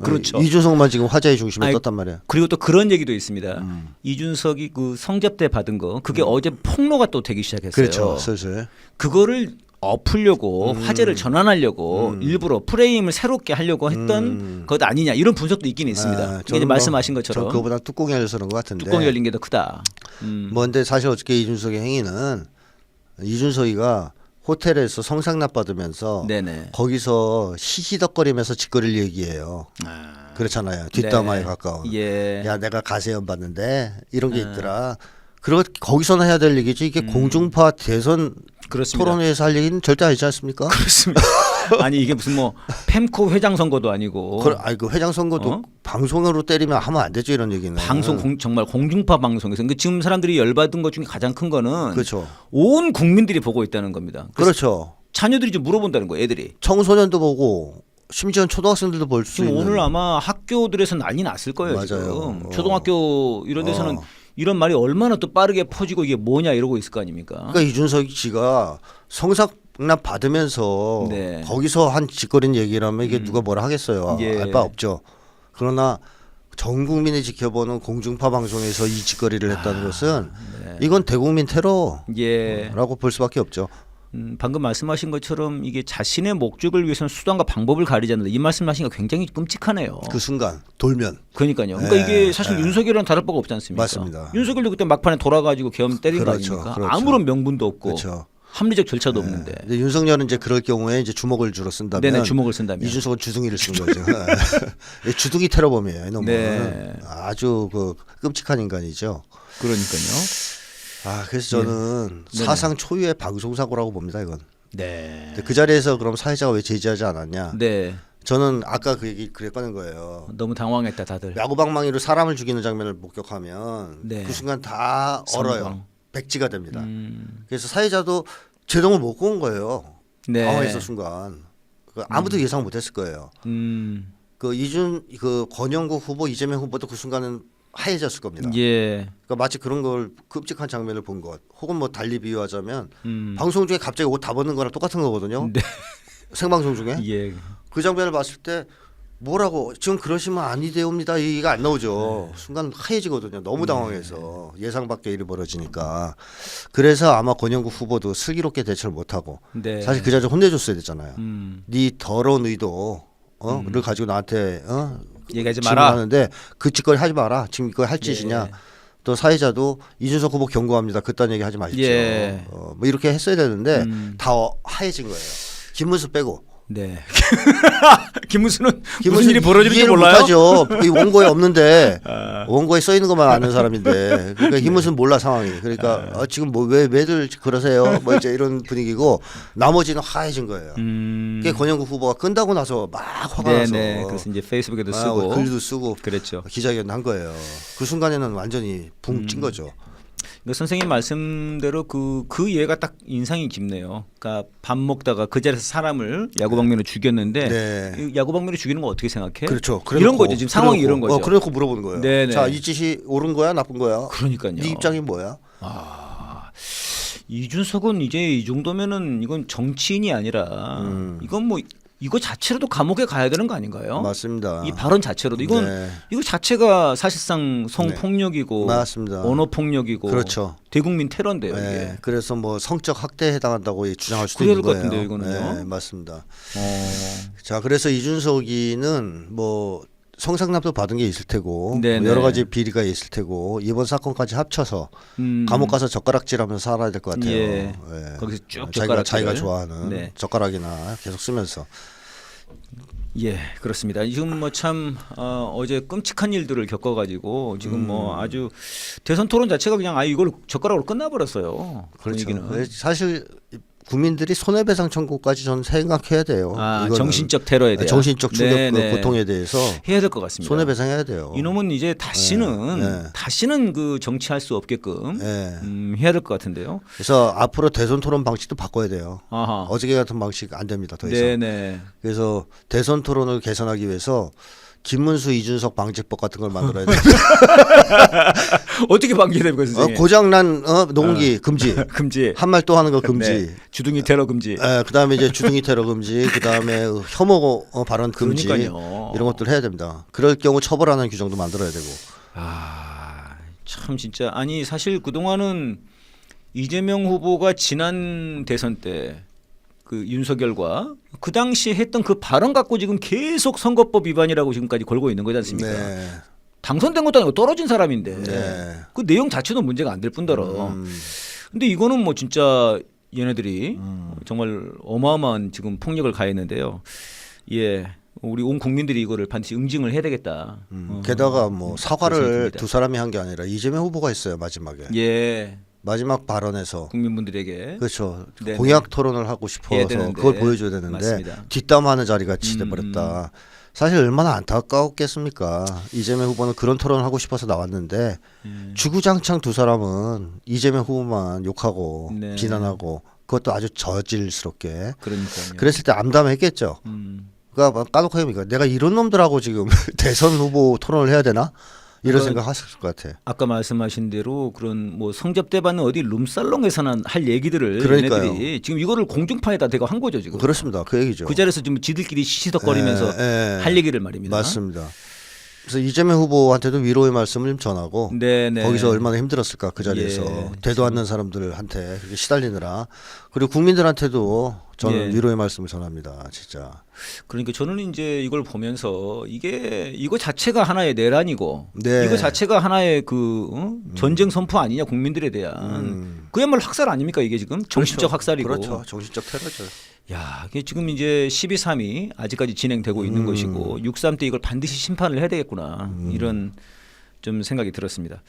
그렇죠. 이준석만 지금 화제의 중심에 아니, 떴단 말이에요. 그리고 또 그런 얘기도 있습니다. 이준석이 그 성접대 받은 거 그게 어제 폭로가 또 되기 시작했어요. 그렇죠. 슬슬. 그거를 엎으려고 화제를 전환하려고 일부러 프레임을 새롭게 하려고 했던 것 아니냐 이런 분석도 있긴 있습니다. 이게 이제 저는 말씀하신 전 것처럼 그거보다 뚜껑이 열려서 그런 것 같은데. 뚜껑 열린 게 더 크다. 뭐 근데 사실 어저께 이준석의 행위는 이준석이가 호텔에서 성상납 받으면서 네네. 거기서 히히덕거리면서 짓거릴 얘기예요. 그렇잖아요. 뒷담화에 네. 가까운. 예. 야 내가 가세연 봤는데 이런 게 있더라. 그리고 거기서나 해야 될 얘기지 이게 공중파 대선 그렇습니다. 토론회에서 할 얘기는 절대 아니지 않습니까? 그렇습니다. 아니 이게 무슨 뭐 펜코 회장 선거도 아니고 그 회장 선거도 방송으로 때리면 하면 안 되죠 이런 얘기는. 정말 공중파 방송에서 그러니까 지금 사람들이 열받은 것 중에 가장 큰 거는 그렇죠. 온 국민들이 보고 있다는 겁니다. 그래서 그렇죠. 자녀들이 좀 물어본다는 거예요. 애들이. 청소년도 보고 심지어 초등학생들도 볼 수 지금 있는. 오늘 아마 학교들에서 난리 났을 거예요. 맞아요. 지금 초등학교 이런 데서는 이런 말이 얼마나 또 빠르게 퍼지고 이게 뭐냐 이러고 있을 거 아닙니까? 그러니까 이준석 씨가 성상납 받으면서 네. 거기서 한 짓거린 얘기라면 이게 누가 뭐라 하겠어요. 예. 알 바 없죠. 그러나 전 국민이 지켜보는 공중파 방송에서 이 짓거리를 했다는 것은 이건 대국민 테러라고 예. 볼 수밖에 없죠. 방금 말씀하신 것처럼 이게 자신의 목적을 위해서는 수단과 방법을 가리지 않는다. 이 말씀하신 거 굉장히 끔찍하네요. 그 순간 돌면. 그러니까요. 그러니까 이게 사실 윤석열이랑 다를 바가 없지 않습니까? 맞습니다. 윤석열도 그때 막판에 돌아가지고 계엄 때린 그렇죠. 거 아닙니까? 그렇죠. 아무런 명분도 없고 그렇죠. 합리적 절차도 없는데. 근데 윤석열은 이제 그럴 경우에 이제 주먹을 주로 쓴다면 네네, 주먹을 쓴다면. 이준석은 주둥이를 쓰는 거죠. 주둥이 테러범이에요. 이놈은 네. 아주 그 끔찍한 인간이죠. 그러니까요. 그래서 저는 네네. 사상 초유의 방송사고라고 봅니다. 이건. 네. 근데 그 자리에서 그럼 사회자가 왜 제지하지 않았냐? 네. 저는 아까 그 얘기 그랬거는 거예요. 너무 당황했다 다들. 야구방망이로 사람을 죽이는 장면을 목격하면 네. 그 순간 다 얼어요. 성공. 백지가 됩니다. 그래서 사회자도 제동을 못 구운 거예요. 네. 당황했어 순간. 아무도 예상 못했을 거예요. 그 권영국 후보, 이재명 후보도 그 순간은 하얘졌을 겁니다. 예. 그러니까 마치 그런 걸 끔찍한 장면을 본 것. 혹은 뭐 달리 비유하자면 음. 방송 중에 갑자기 옷 다 벗는 거랑 똑같은 거거든요. 네. 생방송 중에 예. 그 장면을 봤을 때 뭐라고 지금 그러시면 아니 되옵니다 이 얘기가 안 나오죠. 순간 하얘지거든요. 너무 당황해서 예상 밖의 일이 벌어지니까. 그래서 아마 권영국 후보도 슬기롭게 대처를 못하고 네. 사실 그 자리에 혼내줬어야 되잖아요. 음. 네 더러운 의도를 가지고 나한테 얘기하지 마라. 하는데 그 짓거리 하지 마라. 지금 이거 할 짓이냐. 예. 또 사회자도 이준석 후보 경고합니다. 그딴 얘기 하지 마십시오. 예. 뭐 이렇게 했어야 되는데 다 하얘진 거예요. 김문수 빼고. 네. 김문수는 무슨 일이 벌어질지 이해를 몰라요. 못하죠. 이 원고에 없는데 원고에 써 있는 것만 아는 사람인데 그러니까 김문수는 몰라 상황이. 그러니까 지금 뭐 왜들 그러세요? 뭐 이제 이런 분위기고 나머지는 하얘진 거예요. 그게 권영국 후보가 끝나고 나서 막 화가 나서. 네네. 그래서 이제 페이스북에도 쓰고 글도 쓰고 그랬죠. 기자회견 한 거예요. 그 순간에는 완전히 붕 찐 거죠. 그 선생님 말씀대로 그 예가 딱 인상이 깊네요. 그러니까 밥 먹다가 그 자리에서 사람을 야구방면으로 죽였는데 네. 이 야구방면으로 죽이는 거 어떻게 생각해? 그렇죠. 이런 거죠. 지금 상황이 이런 거죠. 그래놓고 물어보는 거예요. 네네. 자, 이 짓이 옳은 거야, 나쁜 거야? 그러니까요. 네 입장이 뭐야? 이준석은 이제 이 정도면은 이건 정치인이 아니라 이건 뭐 이거 자체로도 감옥에 가야 되는 거 아닌가요? 맞습니다. 이 발언 자체로도 이건 네. 이거 자체가 사실상 성폭력이고 맞습니다. 언어 폭력이고 그렇죠. 대국민 테러인데요. 네. 이게. 그래서 뭐 성적 학대에 해당한다고 주장할 수도 그래야 있는 될 것 거예요. 같은데요, 이거는요? 네, 맞습니다. 어. 자, 그래서 이준석이는 뭐 성상납도 받은 게 있을 테고 네네. 뭐 여러 가지 비리가 있을 테고 이번 사건까지 합쳐서 감옥 가서 젓가락질하면서 살아야 될 것 같아요. 예. 예. 거기서 쭉 자기가 젓가락질을. 좋아하는 네. 젓가락이나 계속 쓰면서. 예, 그렇습니다. 지금 뭐 참 어제 끔찍한 일들을 겪어가지고 지금 뭐 아주 대선 토론 자체가 그냥 이걸 젓가락으로 끝나버렸어요. 그렇죠. 분위기는. 사실 국민들이 손해배상 청구까지 저는 생각해야 돼요. 이거는. 정신적 테러에 대한 정신적 충격, 네네. 고통에 대해서 해야 될 것 같습니다. 손해배상해야 돼요. 이놈은 이제 다시는 그 정치할 수 없게끔 해야 될 것 같은데요. 그래서 앞으로 대선 토론 방식도 바꿔야 돼요. 아하. 어저께 같은 방식 안 됩니다. 더 이상. 네네. 그래서 대선 토론을 개선하기 위해서 김문수 이준석 방지법 같은 걸 만들어야 돼요. 어떻게 방지됩니까, 선생님? 고장난 농기 금지. 금지. 한 말 또 하는 거 금지. 네. 주둥이 테러 금지. 그다음에 이제 주둥이 테러 금지. 그다음에 혐오 발언 금지. 그러니까요. 이런 것들 해야 됩니다. 그럴 경우 처벌하는 규정도 만들어야 되고. 참 진짜 아니 사실 그동안은 이재명 후보가 지난 대선 때 그 윤석열과 그 당시에 했던 그 발언 갖고 지금 계속 선거법 위반이라고 지금까지 걸고 있는 거지 않습니까? 네. 당선된 것도 아니고 떨어진 사람인데 네. 그 내용 자체도 문제가 안 될 뿐더러 근데 이거는 뭐 진짜 얘네들이 정말 어마어마한 지금 폭력을 가했는데요. 예. 우리 온 국민들이 이거를 반드시 응징을 해야 되겠다. 게다가 뭐 사과를 생각입니다. 두 사람이 한 게 아니라 이재명 후보가 했어요. 마지막에. 예. 마지막 발언에서. 국민분들에게 그렇죠. 네네. 공약 토론을 하고 해야 싶어서 되는데. 그걸 보여줘야 되는데 맞습니다. 뒷담화하는 자리가 돼버렸다. 사실 얼마나 안타까웠겠습니까. 이재명 후보는 그런 토론을 하고 싶어서 나왔는데 주구장창 두 사람은 이재명 후보만 욕하고 네. 비난하고 그것도 아주 저질스럽게. 그러니까요. 그랬을 때 암담했겠죠. 그러니까 까놓고 내가 이런 놈들하고 지금 대선 후보 토론을 해야 되나? 이런 생각하셨을 것 같아. 아까 말씀하신 대로 그런 뭐 성접대 받는 어디 룸살롱에서는 할 얘기들을 그러니까요. 얘네들이 지금 이거를 공중파에다 대고 한 거죠 지금. 그렇습니다. 그 얘기죠. 그 자리에서 지금 지들끼리 시시덕거리면서 예, 예. 할 얘기를 말입니다. 맞습니다. 그래서 이재명 후보한테도 위로의 말씀을 좀 전하고 네네. 거기서 얼마나 힘들었을까 그 자리에서 예, 되도 않는 사람들한테 그렇게 시달리느라 그리고 국민들한테도 저는 예. 위로의 말씀을 전합니다. 진짜. 그러니까 저는 이제 이걸 보면서 이거 자체가 하나의 내란이고 네. 이거 자체가 하나의 그 전쟁 선포 아니냐 국민들에 대한 그야말로 학살 아닙니까 이게 지금 정신적 학살이고. 그렇죠. 정신적 테러죠. 야, 이게 지금 이제 12.3이 아직까지 진행되고 있는 것이고 6.3 때 이걸 반드시 심판을 해야 되겠구나 이런 좀 생각이 들었습니다.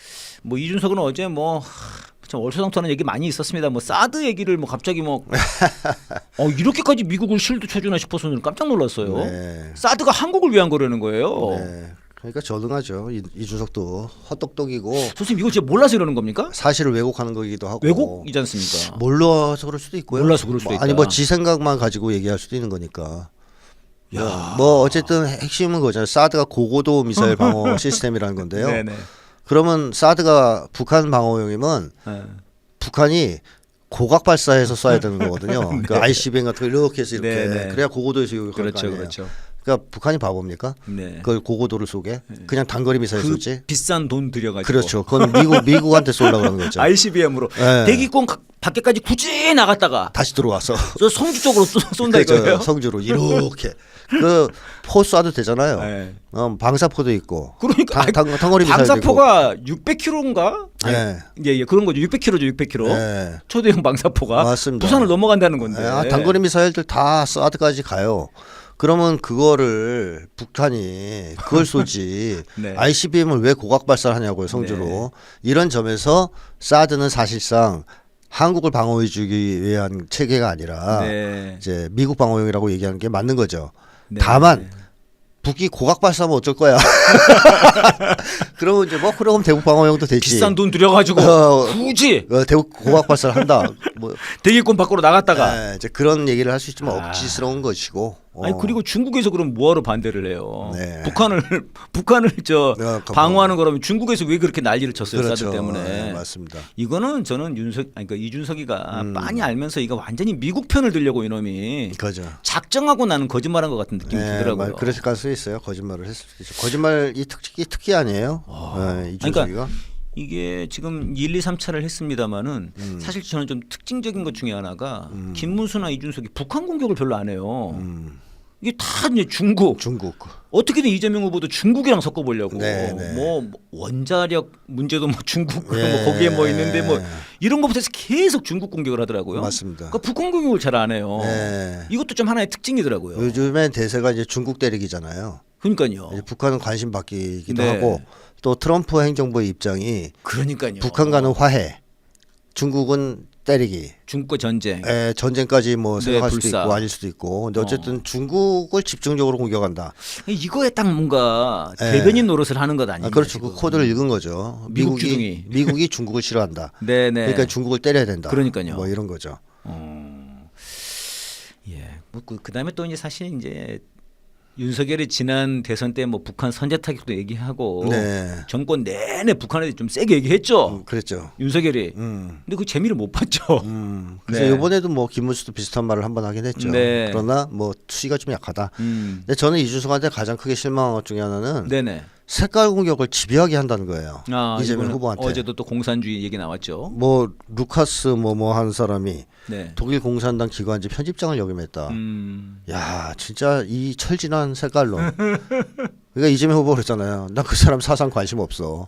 뭐 이준석은 어제 참 얼토당토하는 얘기 많이 있었습니다. 뭐 사드 얘기를 뭐 갑자기 이렇게까지 미국을 실드 쳐주나 싶어서 저는 깜짝 놀랐어요. 네. 사드가 한국을 위한 거라는 거예요. 네. 그러니까 저등하죠. 이준석도 헛똑똑이고 선생님 이거 진짜 몰라서 이러는 겁니까? 사실을 왜곡하는 거기도 하고 왜곡이지 않습니까? 몰라서 그럴 수도 있고요. 몰라서 그럴 수도 있다. 아니 뭐 지 생각만 가지고 얘기할 수도 있는 거니까. 뭐 어쨌든 핵심은 그거잖아요. 사드가 고고도 미사일 방어 시스템이라는 건데요. 네네. 그러면 사드가 북한 방어용이면 네. 북한이 고각 발사해서 쏴야 되는 거거든요. 그 ICBM 같은 거 이렇게 해서 이렇게 네. 그래야 고고도에서 요격할 거 그렇죠, 아니에요. 그렇죠. 그러니까 북한이 바보입니까? 네. 그걸 고고도를 쏘게? 그냥 단거리 미사일 그 쏘지? 비싼 돈 들여가지고. 그렇죠. 그건 미국한테 쏘려고 하는 거죠. ICBM으로 네. 대기권 밖에까지 굳이 나갔다가 다시 들어와서 저 성주 쪽으로 쏜다 그렇죠. 이거예요. 성주로 이렇게 그 포 쏴도 되잖아요. 네. 방사포도 있고. 그러니까 단거리 미사일도 있고. 방사포가 600km인가? 네. 예, 그런 거죠. 600km죠, 600km. 네. 초대형 방사포가 맞습니다. 부산을 넘어간다는 건데. 단거리 미사일들 다 사드까지 가요. 그러면 그거를 북한이 그걸 쏘지 네. ICBM을 왜 고각 발사를 하냐고요 성주로. 네. 이런 점에서 사드는 사실상 한국을 방어해주기 위한 체계가 아니라 네. 이제 미국 방어용이라고 얘기하는 게 맞는 거죠. 네. 다만 북이 고각 발사하면 어쩔 거야. 그러면 이제 그럼 대북 방어용도 되지. 비싼 돈 들여가지고 굳이 대북 고각 발사를 한다. 뭐 대기권 밖으로 나갔다가. 이제 그런 얘기를 할 수 있지만 억지스러운 것이고. 아니 그리고 중국에서 그럼 뭐하러 반대를 해요? 네. 북한을 방어하는 거라면 중국에서 왜 그렇게 난리를 쳤어요? 그렇죠. 사드 때문에. 네, 맞습니다. 이거는 저는 그러니까 이준석이가 빤히 알면서 이거 완전히 미국 편을 들려고 이놈이 그죠. 작정하고 나는 거짓말한 것 같은 느낌이 들더라고요. 그랬을 가능성이 있어요. 거짓말을 했을 수도 있죠. 거짓말 이 특기 아니에요. 이준석이가. 그러니까 이게 지금 1, 2, 3차를 했습니다마는 사실 저는 좀 특징적인 것 중에 하나가 김문수나 이준석이 북한 공격을 별로 안 해요. 이게 다 이제 중국. 어떻게든 이재명 후보도 중국이랑 섞어보려고. 네, 네. 뭐 원자력 문제도 뭐 중국 네. 뭐 거기에 뭐 있는데 뭐 이런 것부터 해서 계속 중국 공격을 하더라고요. 맞습니다. 그러니까 북한 공격을 잘 안 해요. 네. 이것도 좀 하나의 특징이더라고요. 요즘엔 대세가 이제 중국 때리기잖아요. 그러니까요. 이제 북한은 관심 받기도 네. 하고 또 트럼프 행정부의 입장이 그러니까요. 북한과는 화해, 중국은 때리기. 중국과 전쟁. 전쟁까지 뭐 생각할 수도 불사. 있고 아닐 수도 있고. 근데 어쨌든 중국을 집중적으로 공격한다. 이거에 딱 뭔가 네. 대변인 노릇을 하는 것 아니냐. 그렇죠. 지금. 그 코드를 읽은 거죠. 미국 주둥이. 미국이 중국을 싫어한다. 네네. 그러니까 중국을 때려야 된다. 그러니까요. 뭐 이런 거죠. 예. 뭐 그다음에 또 이제 사실 이제 윤석열이 지난 대선 때 뭐 북한 선제 타격도 얘기하고 네. 정권 내내 북한에 좀 세게 얘기했죠. 그랬죠. 윤석열이. 근데 그 재미를 못 봤죠. 그래서 네. 이번에도 뭐 김문수도 비슷한 말을 한번 하긴 했죠. 네. 그러나 뭐 수위가 좀 약하다. 음. 근데 저는 이준석한테 가장 크게 실망한 것 중에 하나는 네네. 색깔 공격을 집요하게 한다는 거예요. 이재명 이거는 후보한테. 어제도 또 공산주의 얘기 나왔죠. 뭐 루카스 뭐 한 사람이 네. 독일 공산당 기관지 편집장을 역임했다. 야 진짜 이 철진한 색깔로. 그러니까 이재명 후보 그랬잖아요. 나 그 사람 사상 관심 없어.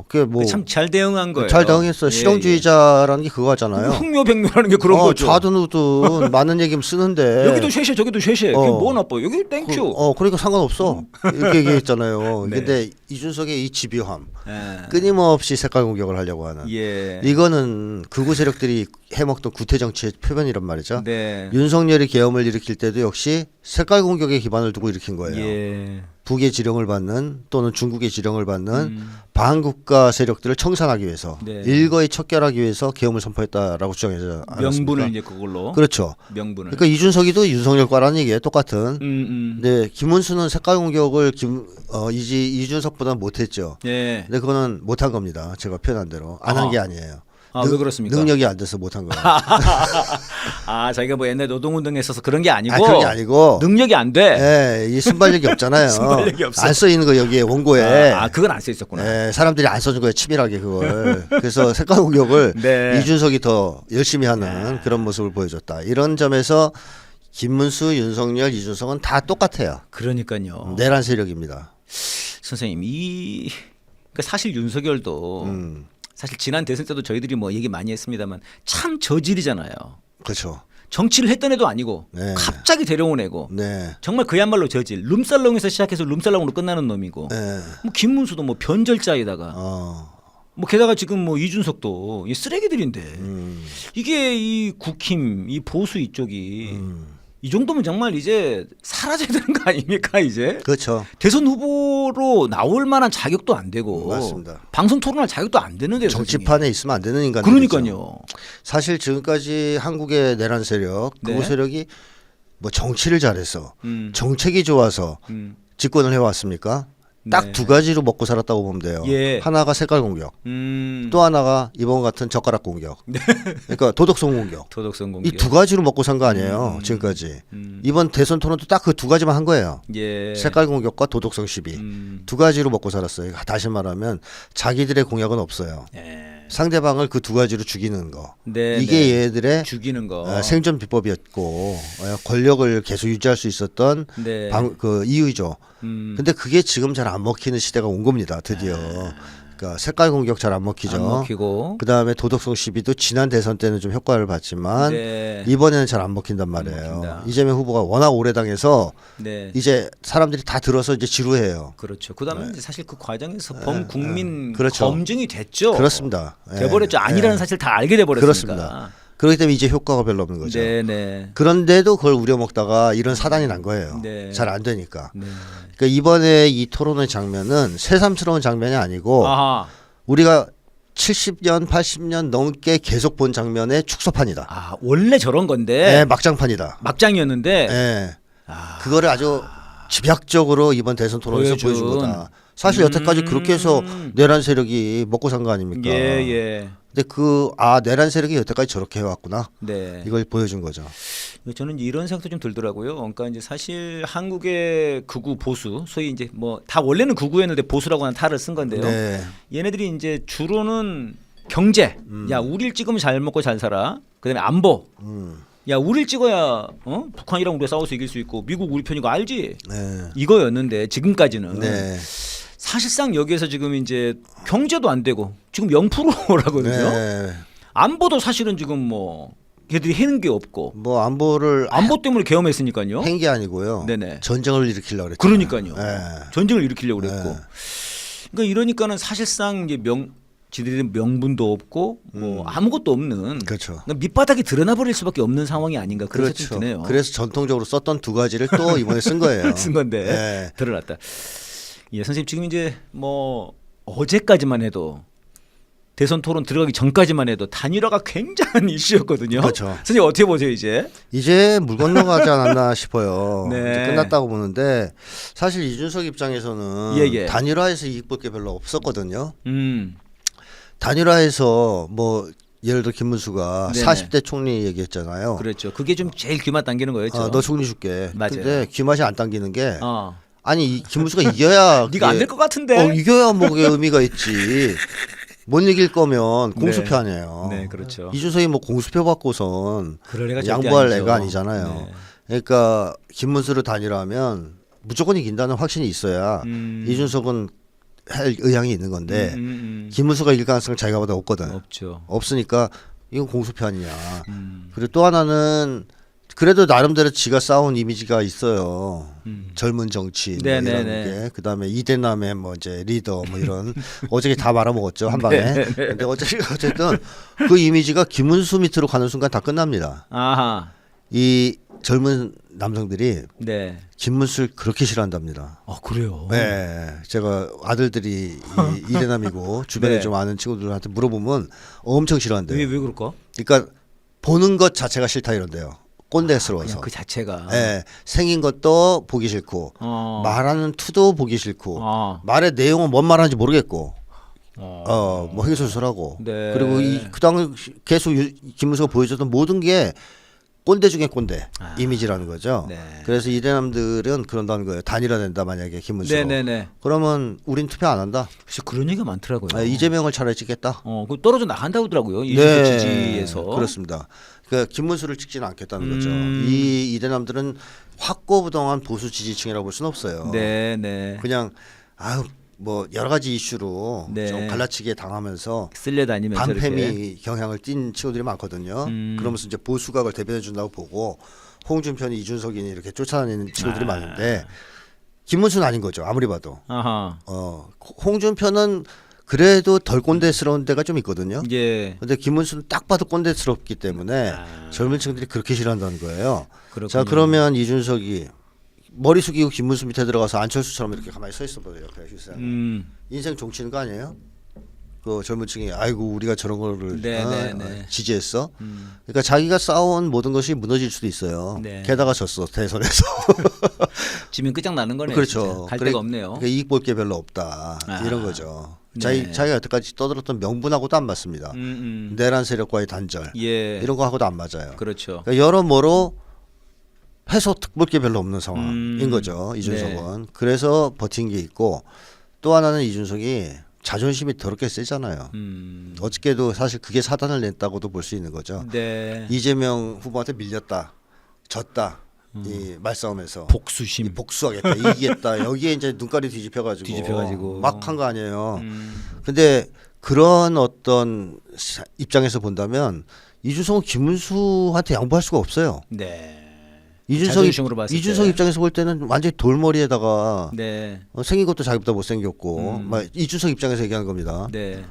그게 뭐 참 잘 대응한 거예요. 잘 당했어. 예, 실용주의자라는 게 그거잖아요. 흥묘백묘라는 게 그런 거죠. 좌둔우둔 많은 얘기면 쓰는데 여기도 쉐쉐 저기도 쉐쉐. 그게 뭐 나빠? 여기 땡큐. 그러니까 상관없어. 이렇게 얘기했잖아요. 네. 근데 이준석의 이 집요함, 예. 끊임없이 색깔 공격을 하려고 하는. 예. 이거는 극우 세력들이 해먹던 구태 정치의 표현이란 말이죠. 네. 윤석열이 계엄을 일으킬 때도 역시 색깔 공격에 기반을 두고 일으킨 거예요. 예. 북의 지령을 받는 또는 중국의 지령을 받는 반국가 세력들을 청산하기 위해서 네. 일거에 척결하기 위해서 계엄을 선포했다라고 주장하지 않았습니까? 명분을 이제 그걸로. 그렇죠. 명분을. 그러니까 이준석이도 윤석열과라는 얘기예요. 똑같은. 음. 근데 김문수는 색깔 공격을 이준석보다 못했죠. 예. 근데 그거는 못한 겁니다. 제가 표현한 대로 안 한 게 아니에요. 아, 왜 그렇습니까? 능력이 안 돼서 못한 거예요. 아, 자기가 뭐 옛날 노동운동에 있어서 그런 게 아니고, 그런 게 아니고 능력이 안 돼. 이 순발력이 없잖아요. 순발력이 없어. 안 써 있는 거 여기에 원고에. 그건 안 써 있었구나. 사람들이 안 써준 거예요. 치밀하게 그걸. 그래서 색깔 공격을 네. 이준석이 더 열심히 하는 그런 모습을 보여줬다. 이런 점에서 김문수, 윤석열, 이준석은 다 똑같아요. 그러니까요. 내란 세력입니다. 선생님, 그러니까 사실 윤석열도 사실 지난 대선 때도 저희들이 뭐 얘기 많이 했습니다만 참 저질이잖아요. 그렇죠. 정치를 했던 애도 아니고 네. 갑자기 데려온 애고 네. 정말 그야말로 저질. 룸살롱에서 시작해서 룸살롱으로 끝나는 놈이고 네. 뭐 김문수도 뭐 변절자에다가 뭐 게다가 지금 뭐 이준석도 이 쓰레기들인데 이게 이 국힘 이 보수 이쪽이 이 정도면 정말 이제 사라져야 되는 거 아닙니까 이제? 그렇죠. 대선 후보로 나올 만한 자격도 안 되고 맞습니다. 방송 토론할 자격도 안 되는데요. 정치판에 있으면 안 되는 인간. 그러니까요. 사실 지금까지 한국의 내란 세력, 네. 극우 세력이 뭐 정치를 잘해서 음. 정책이 좋아서 집권을 해왔습니까? 딱 네. 두 가지로 먹고 살았다고 보면 돼요. 예. 하나가 색깔 공격, 또 하나가 이번 같은 젓가락 공격. 그러니까 도덕성 공격. 도덕성 공격. 이 두 가지로 먹고 산 거 아니에요. 지금까지. 이번 대선 토론도 딱 그 두 가지만 한 거예요. 예. 색깔 공격과 도덕성 시비. 두 가지로 먹고 살았어요. 다시 말하면 자기들의 공약은 없어요. 예. 상대방을 그 두 가지로 죽이는 거. 네, 이게 네. 얘들의 죽이는 거. 생존 비법이었고 권력을 계속 유지할 수 있었던 네. 그 이유죠. 근데 그게 지금 잘 안 먹히는 시대가 온 겁니다. 드디어. 그러니까 색깔 공격 잘 안 먹히죠. 안 먹히고. 그다음에 도덕성 시비도 지난 대선 때는 좀 효과를 봤지만 네. 이번에는 잘 안 먹힌단 말이에요. 먹힌다. 이재명 후보가 워낙 오래 당해서 네. 이제 사람들이 다 들어서 이제 지루해요. 그렇죠. 그다음에 이제 사실 그 과정에서 범국민 그렇죠. 검증이 됐죠. 그렇습니다. 돼버렸죠. 아니라는 사실 다 알게 돼버렸으니까. 그렇습니다. 그렇기 때문에 이제 효과가 별로 없는 거죠. 네네. 그런데도 그걸 우려먹다가 이런 사단이 난 거예요. 네. 잘 안 되니까. 네. 그러니까 이번에 이 토론의 장면은 새삼스러운 장면이 아니고 아하. 우리가 70년, 80년 넘게 계속 본 장면의 축소판이다. 아 원래 저런 건데 막장판이다. 막장이었는데. 그거를 아주 집약적으로 이번 대선 토론에서 보여준 거다. 사실 여태까지 그렇게 해서 내란 세력이 먹고 산 거 아닙니까? 예. 근데 내란 세력이 여태까지 저렇게 해왔구나. 네. 이걸 보여준 거죠. 저는 이런 생각도 좀 들더라고요. 그러니까 이제 사실 한국의 극우 보수, 소위 이제 뭐 다 원래는 극우였는데 보수라고 하는 탈을 쓴 건데요. 네. 얘네들이 이제 주로는 경제. 야, 우리를 찍으면 잘 먹고 잘 살아. 그다음에 안보. 야, 우리를 찍어야 북한이랑 우리가 싸워서 이길 수 있고 미국 우리 편이고 알지? 네. 이거였는데 지금까지는. 네. 사실상 여기에서 지금 이제 경제도 안 되고 지금 0%라거든요. 네. 안보도 사실은 지금 뭐 걔들이 해는 게 없고 뭐 안보를 안보 때문에 계엄했으니까요. 한 게 아니고요. 네네. 전쟁을 일으키려고 그랬죠. 그러니까요. 네. 전쟁을 일으키려고 그랬고. 네. 그러니까 이러니까는 사실상 이제 지들의 명분도 없고 뭐 아무것도 없는 그렇죠. 그러니까 밑바닥이 드러나 버릴 수밖에 없는 상황이 아닌가 그런 생각이 그렇죠. 드네요. 그래서 전통적으로 썼던 두 가지를 또 이번에 쓴 거예요. 쓴 건데 네. 드러났다. 예, 선생님 지금 이제 뭐 어제까지만 해도 대선 토론 들어가기 전까지만 해도 단일화가 굉장한 이슈였거든요. 그렇죠. 선생님 어떻게 보세요 이제? 이제 물 건너가지 않았나 싶어요. 네. 이제 끝났다고 보는데 사실 이준석 입장에서는 예. 단일화에서 이익 볼 게 별로 없었거든요. 단일화에서 뭐 예를 들어 김문수가 네네. 40대 총리 얘기했잖아요. 그렇죠. 그게 좀 제일 귀맛 당기는 거였죠. 너 총리 줄게. 맞아요. 근데 귀맛이 안 당기는 게 어. 아니 김문수가 이겨야 네가 안 될 것 같은데. 이겨야 뭐 그게 의미가 있지. 못 이길 거면 공수표 아니에요. 네, 그렇죠. 이준석이 뭐 공수표 받고선 그럴 애가 절대 양보할 아니죠. 애가 아니잖아요. 네. 그러니까 김문수를 단일화하면 무조건 이긴다는 확신이 있어야 이준석은 할 의향이 있는 건데 김문수가 이길 가능성은 자기가 보다 없거든. 없죠. 없으니까 이건 공수표 아니냐. 그리고 또 하나는 그래도 나름대로 지가 쌓아온 이미지가 있어요. 젊은 정치인 뭐 이런 게. 그다음에 이대남의 뭐 이제 리더 뭐 이런 어저께 다 말아먹었죠 한 방에. 근데 어쨌든 그 이미지가 김문수 밑으로 가는 순간 다 끝납니다. 아하. 이 젊은 남성들이 네. 김문수를 그렇게 싫어한답니다. 아 그래요. 네, 제가 아들들이 이대남이고 주변에 네. 좀 아는 친구들한테 물어보면 엄청 싫어한대요. 왜 그럴까? 그러니까 보는 것 자체가 싫다 이런데요. 꼰대스러워서. 그냥 그 자체가. 네, 생긴 것도 보기 싫고 말하는 투도 보기 싫고 말의 내용은 뭔 말하는지 모르겠고 뭐 회계소설하고 네. 그리고 그당 계속 김문수가 보여줬던 모든 게 꼰대 중에 꼰대 이미지라는 거죠. 네. 그래서 이대남들은 그런다는 거예요. 단일화된다 만약에 김문수. 네네네. 그러면 우린 투표 안 한다. 글쎄 그런 얘기가 많더라고요. 이재명을 차라리 찍겠다. 그 떨어져 나간다고 하더라고요. 이준석 지지에서. 그렇습니다. 그러니까 김문수를 찍지는 않겠다는 거죠. 음. 이 이대남들은 확고부동한 보수 지지층이라고 볼 수는 없어요. 네네. 그냥 뭐 여러 가지 이슈로 네. 좀 갈라치기에 당하면서 쓸려다니면서 반패미 이렇게. 경향을 띈 친구들이 많거든요. 그러면서 이제 보수각을 대변해 준다고 보고 홍준표니 이준석이니 이렇게 쫓아다니는 친구들이 많은데 김문수는 아닌 거죠. 아무리 봐도. 아하. 홍준표는 그래도 덜 꼰대스러운 데가 좀 있거든요. 예. 근데 김문수는 딱 봐도 꼰대스럽기 때문에 젊은 층들이 그렇게 싫어한다는 거예요. 그렇군요. 자, 그러면 이준석이 머리 숙이고 김문수 밑에 들어가서 안철수처럼 이렇게 가만히 서 있어 보세요. 옆에 휴세. 인생 종치는 거 아니에요? 그 젊은 층이 아이고 우리가 저런 거를 지지했어. 그러니까 자기가 쌓아온 모든 것이 무너질 수도 있어요. 네. 게다가 졌어 대선에서. 지면 끝장 나는 거네요. 그렇죠. 진짜. 갈 데가 없네요. 그러니까 이익 볼 게 별로 없다. 이런 거죠. 자기가 여태까지 떠들었던 명분하고도 안 맞습니다. 내란 세력과의 단절 예. 이런 거 하고도 안 맞아요. 그렇죠. 그러니까 여러모로 해서 특볼 게 별로 없는 상황인 거죠. 이준석은. 네. 그래서 버틴 게 있고 또 하나는 이준석이 자존심이 더럽게 세잖아요. 어저께도 사실 그게 사단을 냈다고도 볼 수 있는 거죠. 네. 이재명 후보한테 밀렸다, 졌다. 이 말싸움에서 복수심. 복수하겠다, 이기겠다. 여기에 이제 눈깔이 뒤집혀가지고 막 한 거 아니에요. 근데 그런 어떤 입장에서 본다면 이준석은 김문수한테 양보할 수가 없어요. 네. 이준석 때. 입장에서 볼 때는 완전히 돌머리에다가 네. 생긴 것도 자기보다 못생겼고 막 이준석 입장에서 얘기하는 겁니다. 네.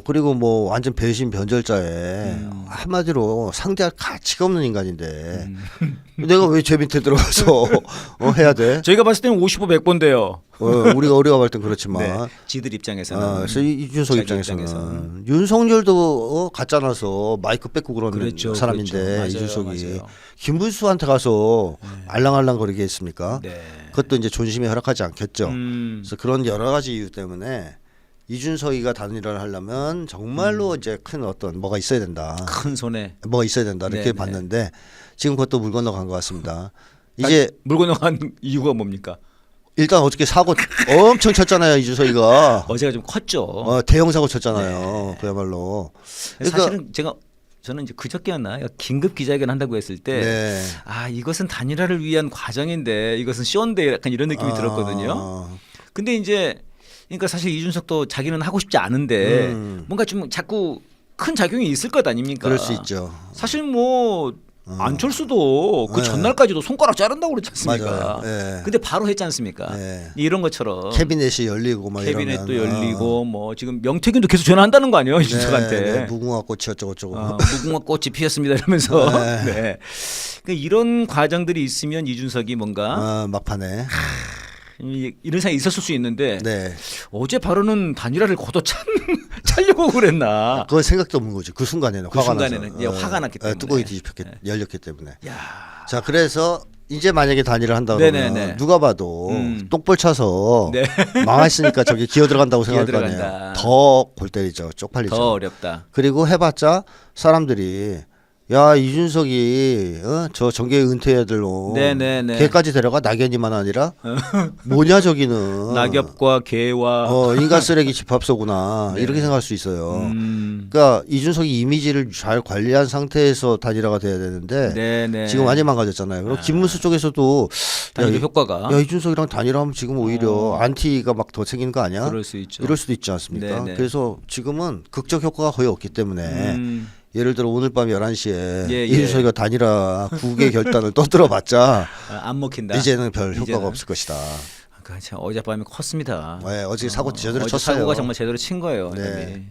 그리고 뭐 완전 배신 변절자에 한마디로 상대할 가치가 없는 인간인데 내가 왜 제 밑에 들어가서 해야 돼? 저희가 봤을 때는 55, 100번대요. 우리가 볼 땐 그렇지만 네. 지들 입장에서는. 그래서 이준석 입장에서는 윤석열도 가짜나서 마이크 뺏고 그러는 그렇죠, 사람인데 그렇죠. 맞아요, 이준석이 맞아요. 김문수한테 가서 알랑알랑거리게 했습니까? 네. 그것도 이제 존심이 허락하지 않겠죠. 음. 그래서 그런 여러 가지 이유 때문에 이준석이가 단일화를 하려면 정말로 이제 큰 어떤 뭐가 있어야 된다. 큰 손에 뭐가 있어야 된다 이렇게 네네. 봤는데 지금 그것도 물 건너간 것 같습니다. 이제 물 건너간 이유가 뭡니까? 일단 어저께 사고 엄청 쳤잖아요 이준석이가. 어제가 좀 컸죠. 대형 사고 쳤잖아요. 그야말로. 그러니까 사실은 저는 이제 그저께였나 긴급 기자회견 한다고 했을 때 네. 이것은 단일화를 위한 과정인데 이것은 쇼인데 약간 이런 느낌이 들었거든요. 근데 이제 그러니까 사실 이준석도 자기는 하고 싶지 않은데 뭔가 좀 자꾸 큰 작용이 있을 것 아닙니까? 그럴 수 있죠. 사실 뭐 안철수도 그 전날까지도 손가락 자른다고 그랬지 않습니까? 맞아요. 네. 근데 바로 했지 않습니까? 네. 이런 것처럼 캐비넷이 열리고 막 캐비넷도 이러면. 열리고 뭐 지금 명태균도 계속 전화한다는 거 아니에요 이준석한테? 네, 무궁화 꽃이 어쩌고저쩌고. 무궁화 꽃이 피었습니다 이러면서 네. 그러니까 이런 과정들이 있으면 이준석이 뭔가 막판에. 이런 상황이 있었을 수 있는데 네. 어제 바로는 단일화를 차려고 그랬나? 그건 생각도 없는 거죠. 그 순간에는 그 화가 순간에는 나서. 예, 화가 났기 때문에 뚜껑이 열렸기 때문에. 야. 자, 그래서 이제 만약에 단일을 한다 그러면 네네네. 누가 봐도 똥볼 차서 네. 망했으니까 저기 기어 들어간다고 기어 생각할 거 아니에요. 들어간다. 더 골 때리죠. 쪽팔리죠. 더 어렵다. 그리고 해봤자 사람들이 야 이준석이 저 정계 은퇴해야 될 놈 네네네. 걔까지 데려가 낙연이만 아니라 뭐냐 저기는 낙엽과 개와 인간 쓰레기 집합소구나 이렇게 생각할 수 있어요. 그러니까 이준석이 이미지를 잘 관리한 상태에서 단일화가 돼야 되는데 네네. 지금 완전 망가졌잖아요. 그리고 김문수 쪽에서도 단일화 효과가 야 이준석이랑 단일화하면 지금 오히려 안티가 막 더 생기는 거 아니야? 그럴 수 있죠. 이럴 수도 있지 않습니까? 네네. 그래서 지금은 극적 효과가 거의 없기 때문에 예를 들어 오늘 밤 11시에 예. 이준석이가 단일화 국외 결단을 떠들어봤자 안 먹힌다. 이제는 별 효과가 이제는. 없을 것이다. 그러니까 참 어젯밤이 컸습니다. 어제 사고 제대로 어제 쳤어요. 사고가 정말 제대로 친 거예요. 네.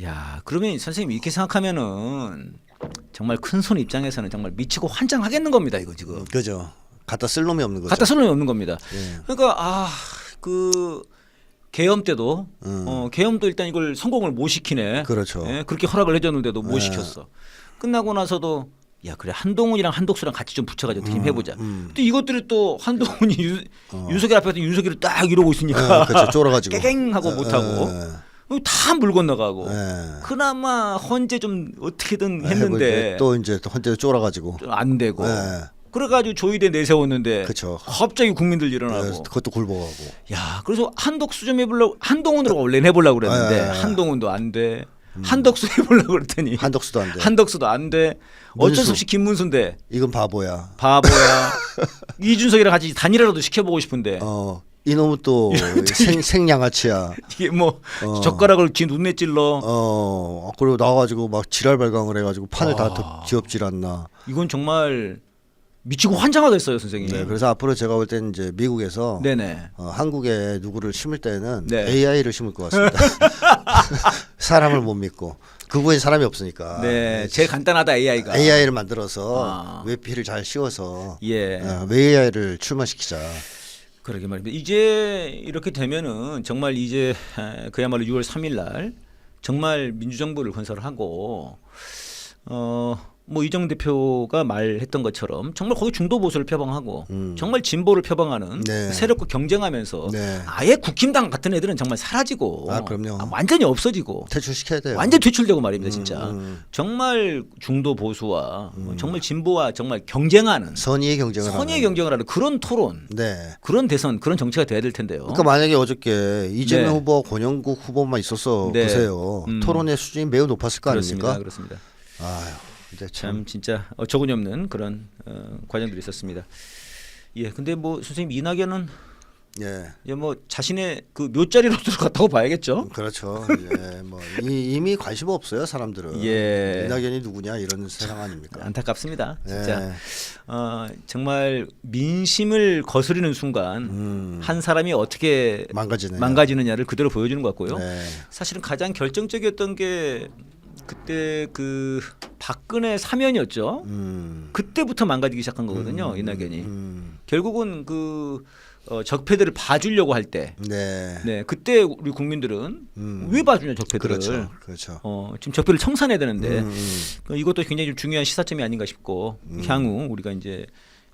야, 그러면 선생님 이렇게 생각하면은 정말 큰 손 입장에서는 정말 미치고 환장하겠는 겁니다. 이거 지금. 그죠. 갖다 쓸 놈이 없는 거죠. 갖다 쓸 놈이 없는 겁니다. 예. 그러니까 그 계엄 때도 계엄도 일단 이걸 성공을 못 시키네. 그렇죠. 예, 그렇게 허락을 해줬는데도 못 시켰어. 끝나고 나서도 야 그래 한동훈이랑 한독수랑 같이 좀 붙여가지고 어떻게 좀 해보자. 또 이것들이 또 한동훈이 윤석열 앞에서 윤석열을 딱 이러고 있으니까 그렇죠. 쫄아가지고 깨갱하고 못하고 다 물 건너가고 예. 그나마 헌재 좀 어떻게든 해볼 했는데 때 또 이제 또 헌재로 쫄아가지고. 안 되고 예. 그래가지고 조의대 내세웠는데 그쵸. 갑자기 국민들 일어나고 예, 그것도 굴복하고. 야 그래서 한덕수 좀 해보려고 한동훈으로 원래는 해보려고 그랬는데 예. 한동훈도 안 돼. 한덕수 해보려고 그랬더니 한덕수도 안 돼. 한덕수도 안 돼. 어쩔 수 문수. 없이 김문수인데 이건 바보야. 바보야. 이준석이랑 같이 단일화라도 시켜보고 싶은데 이놈은 또 생양아치야. 이게 뭐 젓가락을 쥐 눈에 찔러. 그리고 나와가지고 막 지랄 발광을 해가지고 판을 다 지업질 않나. 이건 정말 미치고 환장하겠어요, 선생님. 네, 그래서 앞으로 제가 볼 때는 이제 미국에서 네네. 한국에 누구를 심을 때는 네. AI를 심을 것 같습니다. 사람을 못 믿고 그분이 사람이 없으니까. 네, 제일 간단하다 AI가. AI를 만들어서 외피를 잘 씌워서 예. AI를 출마시키자. 그러게 말입니다. 이제 이렇게 되면은 정말 이제 그야말로 6월 3일 날 정말 민주정부를 건설하고 뭐 이정 대표가 말했던 것처럼 정말 거기 중도 보수를 표방하고 정말 진보를 표방하는 네. 세력과 경쟁하면서 네. 아예 국힘당 같은 애들은 정말 사라지고 그럼요. 완전히 없어지고 퇴출시켜야 돼요. 완전 퇴출되고 말입니다, 진짜. 정말 중도 보수와 정말 진보와 정말 경쟁하는 선의의 경쟁을 선의의 하는. 경쟁을 하는 그런 토론, 네. 그런 대선, 그런 정치가 돼야 될 텐데요. 그러니까 만약에 어저께 이재명 네. 후보, 권영국 후보만 있었어 네. 보세요. 토론의 수준이 매우 높았을 거 그렇습니다, 아닙니까? 그렇습니다. 아유, 근데 참 진짜 어처구니 없는 그런 과정들이 있었습니다. 예, 근데 뭐 선생님 이낙연은 예. 이제 뭐 자신의 그 묘자리로 들어갔다고 봐야겠죠. 그렇죠. 예, 뭐 이미 관심 없어요 사람들은. 예. 이낙연이 누구냐 이런 세상 아닙니까? 안타깝습니다. 진짜 예. 정말 민심을 거스르는 순간 한 사람이 어떻게 망가지느냐를 그대로 보여주는 것 같고요. 네. 사실은 가장 결정적이었던 게 그때 그 박근혜 사면이었죠. 그때부터 망가지기 시작한 거거든요. 이낙연이. 결국은 그 적폐들을 봐주려고 할 때, 네. 그때 우리 국민들은 왜 봐주냐 적폐들을. 그렇죠. 지금 적폐를 청산해야 되는데 이것도 굉장히 좀 중요한 시사점이 아닌가 싶고 향후 우리가 이제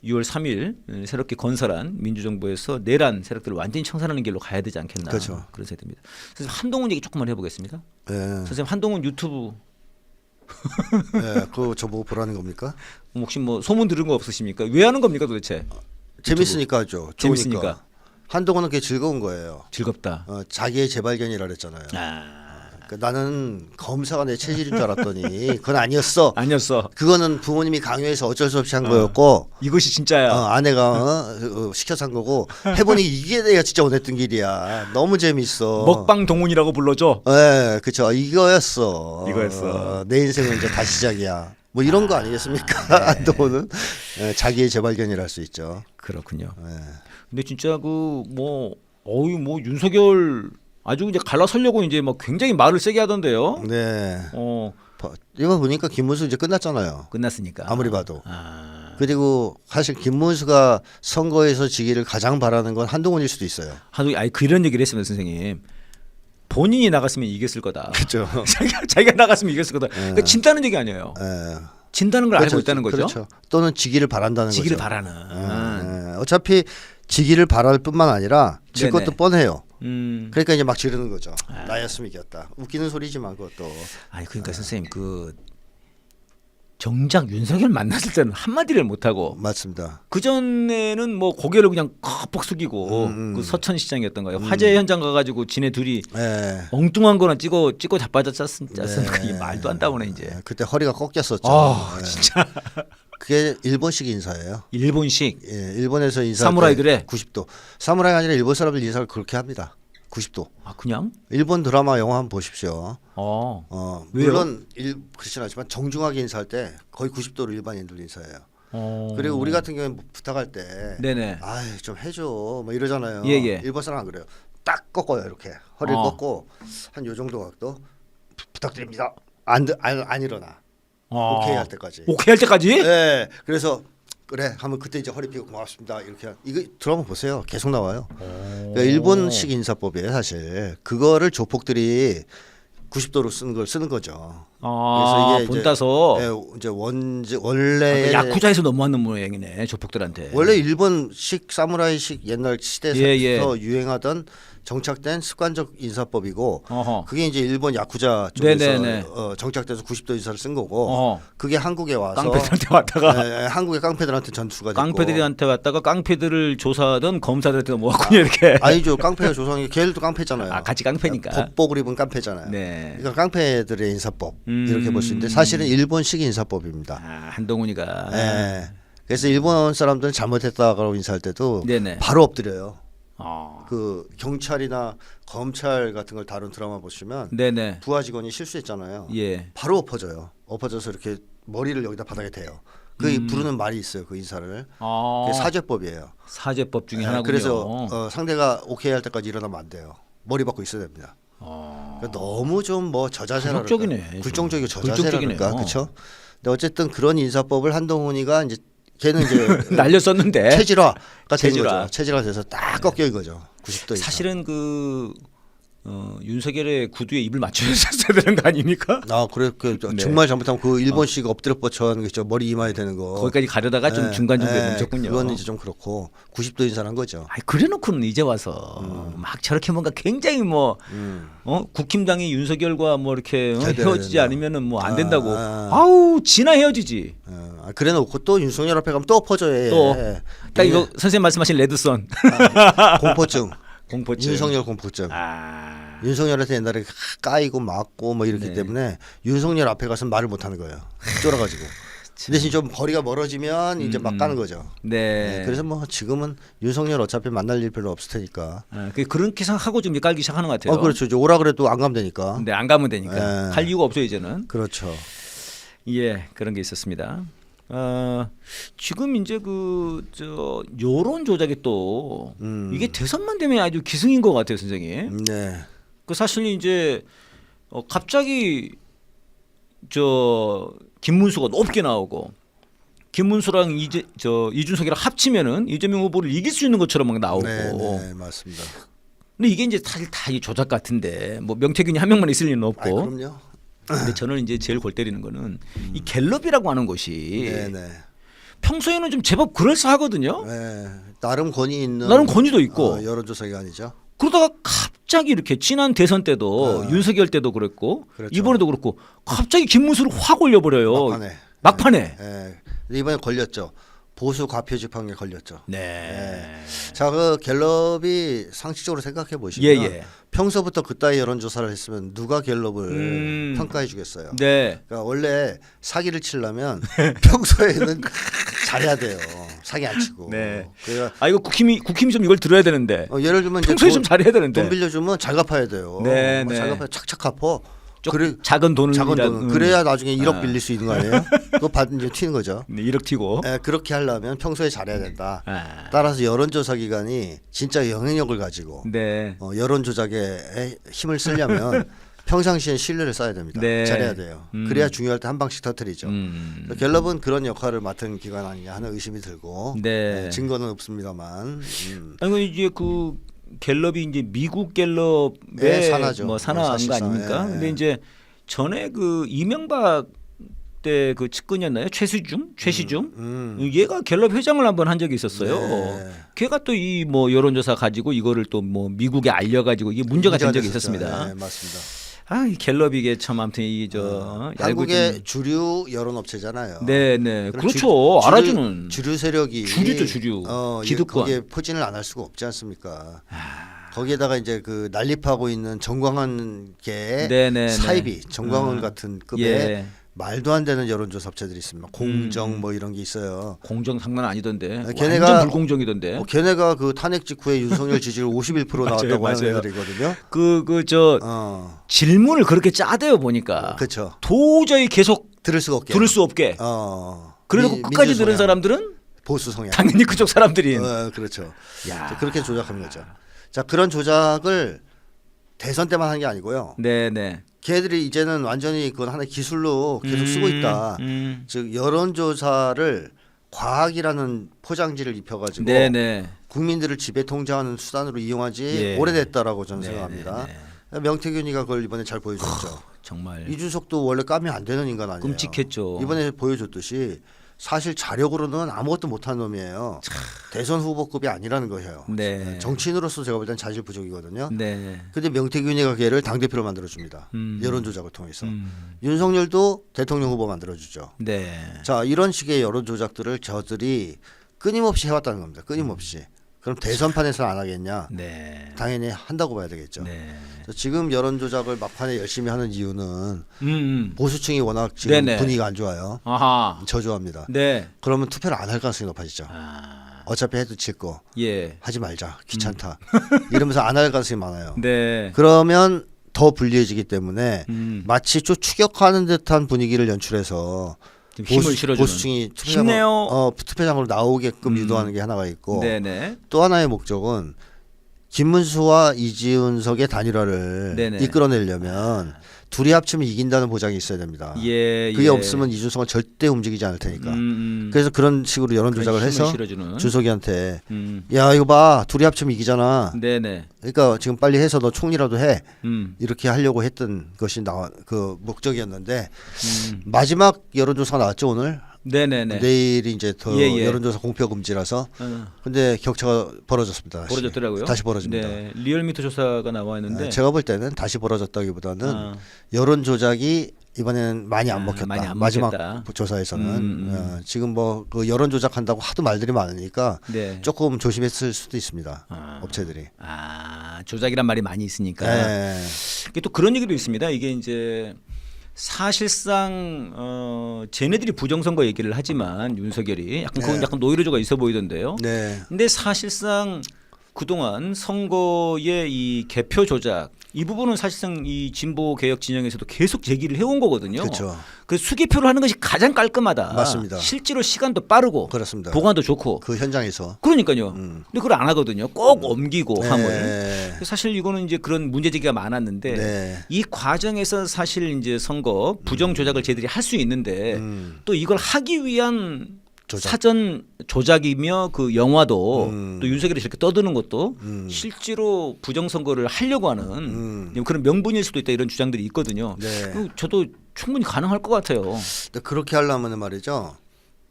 6월 3일 새롭게 건설한 민주정부에서 내란 세력들을 완전히 청산하는 길로 가야 되지 않겠나. 그렇죠. 그런 생각이 듭니다. 선생님 한동훈 얘기 조금만 해보겠습니다. 예. 선생님 한동훈 유튜브 예. 그거 저보고 보라는 겁니까? 혹시 뭐 소문 들은 거 없으십니까? 왜 하는 겁니까 도대체? 재밌으니까 하죠. 재밌으니까. 한동훈은 그게 즐거운 거예요. 즐겁다. 자기의 재발견이라 그랬잖아요. 그러니까 나는 검사가 내 체질인 줄 알았더니 그건 아니었어. 아니었어. 그거는 부모님이 강요해서 어쩔 수 없이 한 거였고 이것이 진짜야. 아내가 시켜서 한 거고 해보니 이게 내가 진짜 원했던 길이야. 너무 재밌어. 먹방 동훈이라고 불러줘. 네, 그렇죠. 이거였어. 이거였어. 내 인생은 이제 다시 시작이야. 뭐 이런 거 아니겠습니까? 한동훈은 자기의 재발견이라 할 수 있죠. 그렇군요. 네. 근데 진짜 그 뭐 윤석열 아주 이제 갈라서려고 이제 막 굉장히 말을 세게 하던데요. 네. 이거 보니까 김문수 이제 끝났잖아요. 끝났으니까. 아무리 봐도. 그리고 사실 김문수가 선거에서 지기를 가장 바라는 건 한동훈일 수도 있어요. 그런 얘기를 했습니다, 선생님. 본인이 나갔으면 이겼을 거다. 그렇죠. 자기가 나갔으면 이겼을 거다. 그러니까 진다는 얘기 아니에요. 진다는 걸 알고 있다는 거죠. 그렇죠. 또는 지기를 바란다는 지기를 거죠. 바라는. 어차피 지기를 바랄 뿐만 아니라 질 네네. 것도 뻔해요. 그러니까 이제 막 지르는 거죠. 나였으면 이겼다. 웃기는 소리지만 그것도. 그러니까 선생님 그 정작 윤석열 만났을 때는 한마디를 못 하고 맞습니다. 그 전에는 뭐 고개를 그냥 컵뻑 숙이고 그 서천시장이었던 거예요. 화재 현장 가가지고 지네 둘이 엉뚱한 거나 찍고 자빠졌 짰으니까 이게 말도 안 나오네 이제. 그때 허리가 꺾였었죠. 진짜. 그게 일본식 인사예요. 일본식. 예, 일본에서 인사 사무라이들의 90도. 사무라이가 아니라 일본 사람들 인사를 그렇게 합니다. 90도. 그냥? 일본 드라마 영화 한번 보십시오. 왜요? 물론 그렇진 않지만 정중하게 인사할 때 거의 90도로 일반인들 인사해요. 그리고 우리 같은 경우에 뭐 부탁할 때 네네. 좀 해줘 뭐 이러잖아요. 예. 일본 사람 안 그래요. 딱 꺾어요 이렇게 허리를 꺾고 한 요 정도 각도 부탁드립니다. 안 일어나. 오케이 할 때까지. 오케이 할 때까지? 네. 그래서 그래 하면 그때 이제 허리 펴고 고맙습니다 이렇게 이거 드라마 보세요. 계속 나와요. 그러니까 일본식 인사법이에요 사실. 그거를 조폭들이 90도로 쓰는 거죠. 그래서 이게 본따서 이제 원래 야쿠자에서 넘어왔는 모양이네 조폭들한테. 원래 일본식 사무라이식 옛날 시대에서 유행하던 정착된 습관적 인사법이고 어허. 그게 이제 일본 야쿠자 쪽에서 네네네. 정착돼서 90도 인사를 쓴 거고 어허. 그게 한국에 와서 깡패들한테 왔다가 한국의 깡패들한테 전수가 됐고 깡패들한테 왔다가 깡패들을 조사하던 검사들한테 모았군요 이렇게. 아니죠. 깡패가 조성이 걔들도 깡패잖아요. 아 같이 깡패니까. 법복을 입은 깡패잖아요. 네. 그러니까 깡패들의 인사법 이렇게 볼 수 있는데 사실은 일본식 인사법입니다. 아, 한동훈이가. 네. 그래서 일본 사람들은 잘못했다고 인사할 때도 네네. 바로 엎드려요. 어. 그 경찰이나 검찰 같은 걸 다룬 드라마 보시면 네네. 부하 직원이 실수했잖아요. 예. 바로 엎어져요. 엎어져서 이렇게 머리를 여기다 바닥에 대요. 그 부르는 말이 있어요. 그 인사를. 그게 사죄법이에요. 사죄법 중에 네, 하나군요. 그래서 상대가 오케이 할 때까지 일어나면 안 돼요. 머리 받고 있어야 됩니다. 그러니까 너무 좀 뭐 저자세랄까 굴욕적이네, 굴종적이고 굴종적이네요. 저자세랄까 그렇죠. 근데 어쨌든 그런 인사법을 한동훈이가 이제 걔는 이제 날렸었는데 체질화가 된 체질화. 거죠. 체질화 돼서 딱 꺾여 인 거죠. 90도 이상. 사실은 그 윤석열의 구두에 입을 맞춰줬어야 되는 거 아닙니까? 아 그래 그 네. 정말 잘못하면 그 일본식 엎드려 뻗쳐 하는 게 있죠. 머리 이마에 되는 거. 거기까지 가려다가 좀 중간 정도에 멈췄군요. 그건 이제 좀 그렇고 90도 인사한 거죠. 아니 그래놓고는 이제 와서 막 저렇게 뭔가 굉장히 뭐 국힘당이 윤석열과 뭐 이렇게 헤어지지 된다. 않으면은 뭐 안 된다고. 아우 지나 헤어지지. 그래놓고 또 윤석열 앞에 가면 또 엎어져 얘. 또 딱 이거 선생님 말씀하신 레드선 공포증. 공포증. 윤석열 공포증. 아. 윤석열한테 옛날에 까이고 맞고 뭐 이렇기 네. 때문에 윤석열 앞에 가서 말을 못 하는 거예요. 쫄아가지고. 대신 좀 거리가 멀어지면 이제 막 가는 거죠. 네. 그래서 뭐 지금은 윤석열 어차피 만날 일 별로 없을 테니까. 그렇게 생각하고 좀 깔기 시작하는 것 같아요. 그렇죠. 이제 오라 그래도 안 가면 되니까. 근데 안 가면 되니까 네. 갈 이유가 없어요 이제는. 그렇죠. 예, 그런 게 있었습니다. 지금 이제 그 저 여론 조작이 또 이게 대선만 되면 아주 기승인 것 같아요, 선생님. 네. 그 사실 이제 갑자기 저 김문수가 높게 나오고 김문수랑 이준석이랑 합치면은 이재명 후보를 이길 수 있는 것처럼 막 나오고. 네, 네, 맞습니다. 근데 이게 이제 사실 다 이 조작 같은데 뭐 명태균이 한 명만 있을 리는 없고. 그럼요. 근데 저는 이제 제일 골 때리는 거는 이 갤럽이라고 하는 것이 네, 네. 평소에는 좀 제법 그럴싸하거든요. 네. 나름 권위 있는 나름 권위도 있고. 여론조사 기관이죠. 그러다가 갑자기 이렇게 지난 대선 때도 윤석열 때도 그랬고 그렇죠. 이번에도 그렇고 갑자기 김문수를 확 올려버려요. 막판에. 네. 이번에 걸렸죠. 보수 과표집한 게 걸렸죠. 네. 자, 그 갤럽이 상식적으로 생각해 보시면 예. 평소부터 그따위 여론조사를 했으면 누가 갤럽을 평가해 주겠어요. 네. 그러니까 원래 사기를 치려면 평소에는 잘해야 돼요. 사기 안 치고. 네. 그러니까 이거 국힘이 좀 이걸 들어야 되는데. 예를 들면 이제 평소에 좀 잘해야 되는데. 돈 빌려주면 잘 갚아야 돼요. 네, 뭐 네. 잘 갚아야 착착 갚어. 작은 돈을 그래야 나중에 1억 빌릴 수 있는 거 아니에요? 그거 이제 튀는 거죠. 네, 1억 튀고. 그렇게 하려면 평소에 잘해야 된다. 아. 따라서 여론조사 기관이 진짜 영향력을 가지고 네. 여론 조작에 힘을 쓰려면 평상시에 신뢰를 쌓아야 됩니다. 네. 잘해야 돼요. 그래야 중요할 때 한 방씩 터뜨리죠. 갤럽은 그런 역할을 맡은 기관 아니냐 하는 의심이 들고 네. 증거는 없습니다만. 아니 이제 그 갤럽이 이제 미국 갤럽의 네, 산하죠. 뭐 산하인 거 사실상. 아닙니까? 근데 이제 전에 그 이명박 때 그 측근이었나요? 최시중? 얘가 갤럽 회장을 한번 한 적이 있었어요. 네. 걔가 또 이 뭐 여론조사 가지고 이거를 또 뭐 미국에 알려가지고 이게 문제가 된 적이 됐었죠. 있었습니다. 네, 맞습니다. 이 갤럽 이게 참 아무튼 이저 한국의 주류 여론 업체잖아요. 네네 그렇죠. 알아주는 주류 세력이 주류죠 주류 기득권. 거기에 포진을 안 할 수가 없지 않습니까? 거기에다가 이제 그 난립하고 있는 정광훈계 사이비 정광훈 같은 급의 예. 말도 안 되는 여론조사 업체들이 있습니다. 공정 뭐 이런 게 있어요. 공정 장난 아니던데. 걔네가 완전 불공정이던데. 걔네가 그 탄핵 직후에 윤석열 지지율 51% 나왔다고 하는 애들이거든요. 질문을 그렇게 짜대요 보니까. 그렇죠. 도저히 계속 들을 수가 없게. 들을 수 없게. 그래도 끝까지 들은 사람들은 보수 성향. 당연히 그쪽 사람들인. 그렇죠. 야. 그렇게 조작하는 거죠. 자, 그런 조작을 대선 때만 한 게 아니고요. 네네. 걔들이 이제는 완전히 그건 하나의 기술로 계속 쓰고 있다. 즉 여론조사를 과학이라는 포장지를 입혀가지고 네네. 국민들을 지배 통제하는 수단으로 이용하지 오래됐다라고 저는 생각합니다. 명태균이가 그걸 이번에 잘 보여줬죠. 정말 이준석도 원래 까면 안 되는 인간 아니에요. 끔찍했죠. 이번에 보여줬듯이 사실 자력으로는 아무것도 못한 놈이에요. 대선 후보급이 아니라는 거예요. 네. 정치인으로서 제가 볼 땐 자질 부족이거든요. 네. 근데 명태균이가 걔를 당대표로 만들어줍니다. 여론 조작을 통해서. 윤석열도 대통령 후보 만들어주죠. 네. 자, 이런 식의 여론 조작들을 저들이 끊임없이 해왔다는 겁니다. 끊임없이. 그럼 대선판에서 안 하겠냐? 네. 당연히 한다고 봐야 되겠죠. 네. 그래서 지금 여론 조작을 막판에 열심히 하는 이유는 음. 보수층이 워낙 지금 네네. 분위기가 안 좋아요. 아하. 저조합니다. 네. 그러면 투표를 안 할 가능성이 높아지죠. 아. 어차피 해도 질 거. 예. 하지 말자. 귀찮다. 이러면서 안 할 가능성이 많아요. 네. 그러면 더 불리해지기 때문에 음. 마치 좀 추격하는 듯한 분위기를 연출해서 좀 힘을 실어주는. 보수층이 힘내요. 투표장으로 나오게끔 유도하는 게 하나가 있고 네네. 또 하나의 목적은 김문수와 이지훈석의 단일화를 네네. 이끌어내려면 둘이 합치면 이긴다는 보장이 있어야 됩니다. 예. 그게 예. 없으면 이준석은 절대 움직이지 않을 테니까. 음. 그래서 그런 식으로 여론 그런 조작을 힘을 해서 실어주는. 준석이한테 음. 야 이거 봐 둘이 합치면 이기잖아. 네네. 그러니까 지금 빨리 해서 너 총리라도 해. 음. 이렇게 하려고 했던 것이 그 목적이었는데 마지막 여론조사가 나왔죠 오늘. 네네네. 내일이 이제 더 예, 예. 여론조사 공표 금지라서. 어. 근데 격차가 벌어졌습니다. 벌어졌더라고요. 다시 벌어집니다. 네. 리얼미터 조사가 나와 있는데. 제가 볼 때는 다시 벌어졌다기보다는 아. 여론 조작이 이번에는 많이 안 먹혔다. 많이 안 마지막 먹혔다. 조사에서는 지금 뭐 그 여론 조작한다고 하도 말들이 많으니까 네. 조금 조심했을 수도 있습니다. 아. 업체들이. 아, 조작이란 말이 많이 있으니까. 네. 이게 또 그런 얘기도 있습니다. 이게 이제 사실상 쟤네들이 부정선거 얘기를 하지만 윤석열이 약간 그건 네. 약간 노이로조가 있어 보이던데요. 네. 근데 사실상 그동안 선거의 이 개표 조작 이 부분은 사실상 이 진보 개혁 진영에서도 계속 제기를 해온 거거든요. 그렇죠. 그래서 수개표를 하는 것이 가장 깔끔하다. 맞습니다. 실제로 시간도 빠르고 그렇습니다. 보관도 좋고. 그 현장에서. 그러니까요. 근데 그걸 안 하거든요. 꼭 옮기고 네. 함을. 사실 이거는 이제 그런 문제 제기가 많았는데 네. 이 과정에서 사실 이제 선거 부정 조작을 저희들이 할 수 있는데 또 이걸 하기 위한 조작. 사전 조작이며 그 영화도 또 윤석열이 저렇게 떠드는 것도 실제로 부정 선거를 하려고 하는 그런 명분일 수도 있다 이런 주장들이 있거든요. 네. 저도 충분히 가능할 것 같아요. 근데 그렇게 하려면 말이죠.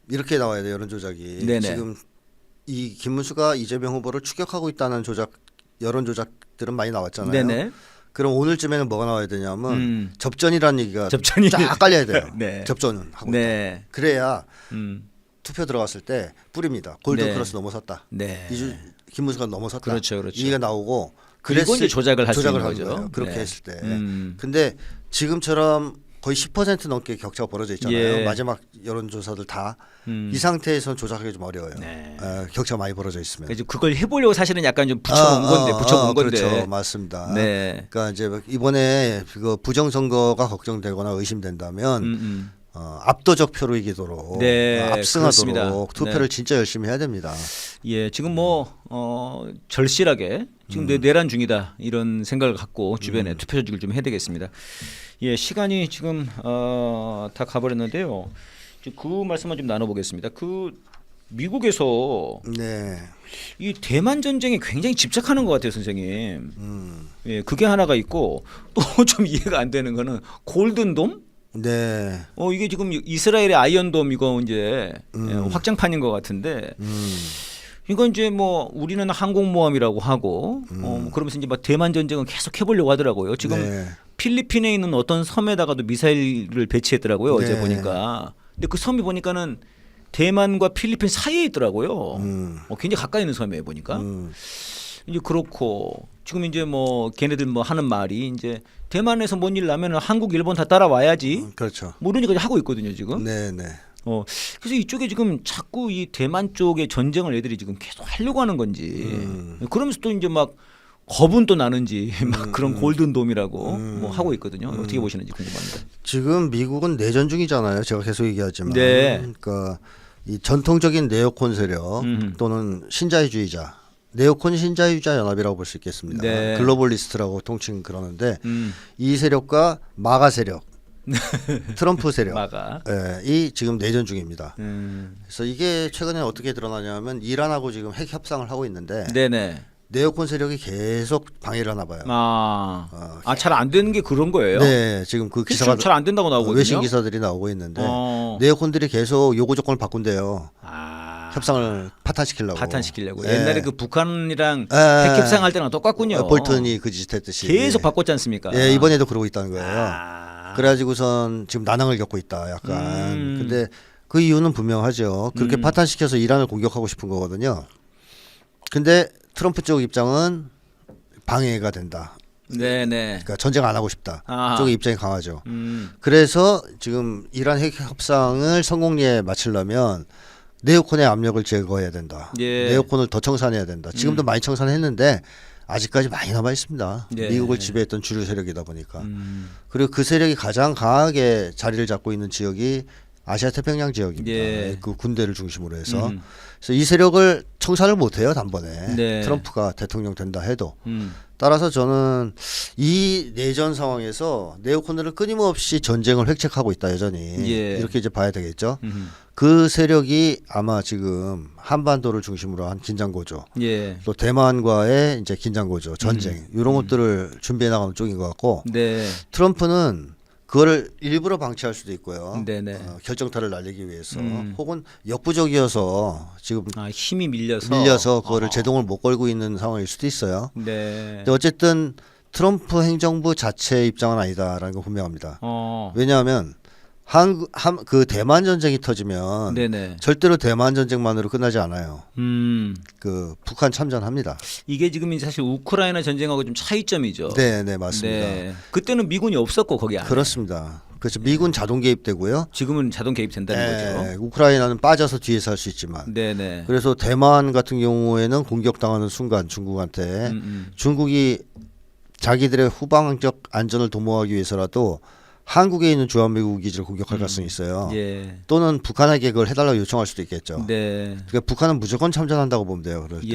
이렇게 나와야 돼요. 여론 조작이. 네네. 지금 이 김문수가 이재명 후보를 추격하고 있다는 여론 조작들은 많이 나왔잖아요. 네네. 그럼 오늘쯤에는 뭐가 나와야 되냐면 접전이라는 얘기가 접전이 쫙 깔려야 돼요. 네. 접전은 하고 네. 있다. 그래야 음. 투표 들어갔을 때 뿌립니다. 골든 네. 크로스 넘어섰다. 네. 김문수가 넘어섰다. 그렇죠, 그렇죠. 이게 나오고 그리고 이제 조작을 할 수 있는 하는 거죠. 거예요. 그렇게 네. 했을 때. 음. 근데 지금처럼 거의 10% 넘게 격차가 벌어져 있잖아요. 예. 마지막 여론조사들 다. 이 상태에서는 조작하기 좀 어려워요. 네. 격차가 많이 벌어져 있으면. 그래서 그걸 해보려고 사실은 약간 좀 붙여온 건데, 붙여본 건데. 그렇죠, 맞습니다. 네. 그러니까 이제 이번에 그 부정선거가 걱정되거나 의심된다면 압도적 표로 이기도록 네, 압승하도록 그렇습니다. 투표를 네. 진짜 열심히 해야 됩니다. 예, 지금 뭐 절실하게 지금 내란 중이다 이런 생각을 갖고 주변에 투표 조직을 좀 해야 되겠습니다. 예, 시간이 지금 다 가버렸는데요. 그 말씀만 좀 나눠보겠습니다. 그 미국에서 네. 이 대만 전쟁에 굉장히 집착하는 것 같아요, 선생님. 예, 그게 하나가 있고 또 좀 이해가 안 되는 거는 골든돔? 네. 이게 지금 이스라엘의 아이언돔 이거 이제 확장판인 것 같은데 이건 이제 뭐 우리는 항공모함이라고 하고 그러면서 이제 막 대만 전쟁은 계속 해보려고 하더라고요. 지금 네. 필리핀에 있는 어떤 섬에다가도 미사일을 배치했더라고요. 어제 네. 보니까. 근데 그 섬이 보니까는 대만과 필리핀 사이에 있더라고요. 굉장히 가까이 있는 섬이에요 보니까. 이제 그렇고 지금 이제 뭐 걔네들 뭐 하는 말이 이제 대만에서 뭔 일 나면은 한국, 일본 다 따라와야지. 그렇죠. 뭐 이런 얘기까지 하고 있거든요 지금. 네, 네. 그래서 이쪽에 지금 자꾸 이 대만 쪽의 전쟁을 애들이 지금 계속 하려고 하는 건지. 그러면서 또 이제 막 겁은 또 나는지 막 그런 골든돔이라고 뭐 하고 있거든요. 어떻게 보시는지 궁금합니다. 지금 미국은 내전 중이잖아요. 제가 계속 얘기하지만. 네. 그러니까 이 전통적인 네오콘 세력 또는 신자유주의자. 네오콘 신자유주의 연합이라고 볼 수 있겠습니다. 네. 글로벌리스트라고 통칭 그러는데 이 세력과 마가 세력, 트럼프 세력, 마가. 이 지금 내전 중입니다. 음. 그래서 이게 최근에 어떻게 드러나냐면 이란하고 지금 핵 협상을 하고 있는데 네네. 네오콘 세력이 계속 방해를 하나 봐요. 잘 안 되는 게 그런 거예요? 네, 지금 그 기사가 잘 안 된다고 나오거든요. 외신 기사들이 나오고 있는데 네오콘들이 계속 요구 조건을 바꾼대요. 협상을 파탄시키려고. 옛날에 그 북한이랑 핵 협상할 때랑 똑같군요. 볼턴이 그 짓 했듯이 계속 바꿨지 않습니까? 예, 이번에도 그러고 있다는 거예요. 그래가지고선 지금 난항을 겪고 있다. 약간. 근데 그 이유는 분명하죠. 그렇게 파탄시켜서 이란을 공격하고 싶은 거거든요. 근데 트럼프 쪽 입장은 방해가 된다. 네네. 그러니까 전쟁 안 하고 싶다. 쪽의 입장이 강하죠. 음. 그래서 지금 이란 핵 협상을 성공리에 마치려면 네오콘의 압력을 제거해야 된다. 예. 네오콘을 더 청산해야 된다. 지금도 많이 청산했는데 아직까지 많이 남아 있습니다. 예. 미국을 지배했던 주류 세력이다 보니까. 그리고 그 세력이 가장 강하게 자리를 잡고 있는 지역이 아시아 태평양 지역입니다. 예. 그 군대를 중심으로 해서. 그래서 이 세력을 청산을 못해요 단번에. 네. 트럼프가 대통령 된다 해도. 음. 따라서 저는 이 내전 상황에서 네오콘들은 끊임없이 전쟁을 획책하고 있다 여전히. 예. 이렇게 이제 봐야 되겠죠. 그 세력이 아마 지금 한반도를 중심으로 한 긴장 고조, 예. 또 대만과의 이제 긴장 고조, 전쟁 이런 것들을 준비해 나가는 쪽인 것 같고, 네. 트럼프는 그거를 일부러 방치할 수도 있고요. 네네. 결정타를 날리기 위해서, 혹은 역부족이어서 지금 힘이 밀려서 그거를 제동을 못 걸고 있는 상황일 수도 있어요. 네. 근데 어쨌든 트럼프 행정부 자체의 입장은 아니다라는 건 분명합니다. 왜냐하면 그 대만 전쟁이 터지면 네네. 절대로 대만 전쟁만으로 끝나지 않아요. 음. 그 북한 참전합니다. 이게 지금 이제 사실 우크라이나 전쟁하고 좀 차이점이죠. 네, 네 맞습니다. 네. 그때는 미군이 없었고 거기 안에. 그렇습니다. 그래서 미군 자동 개입되고요. 지금은 자동 개입된다는 거죠. 우크라이나는 빠져서 뒤에서 할 수 있지만. 네네. 그래서 대만 같은 경우에는 공격당하는 순간 중국한테 중국이 자기들의 후방적 안전을 도모하기 위해서라도 한국에 있는 주한미군 기지를 공격할 가능성이 있어요. 예. 또는 북한에게 그걸 해달라고 요청할 수도 있겠죠. 네. 그러니까 북한은 무조건 참전한다고 보면 돼요. 그럴 때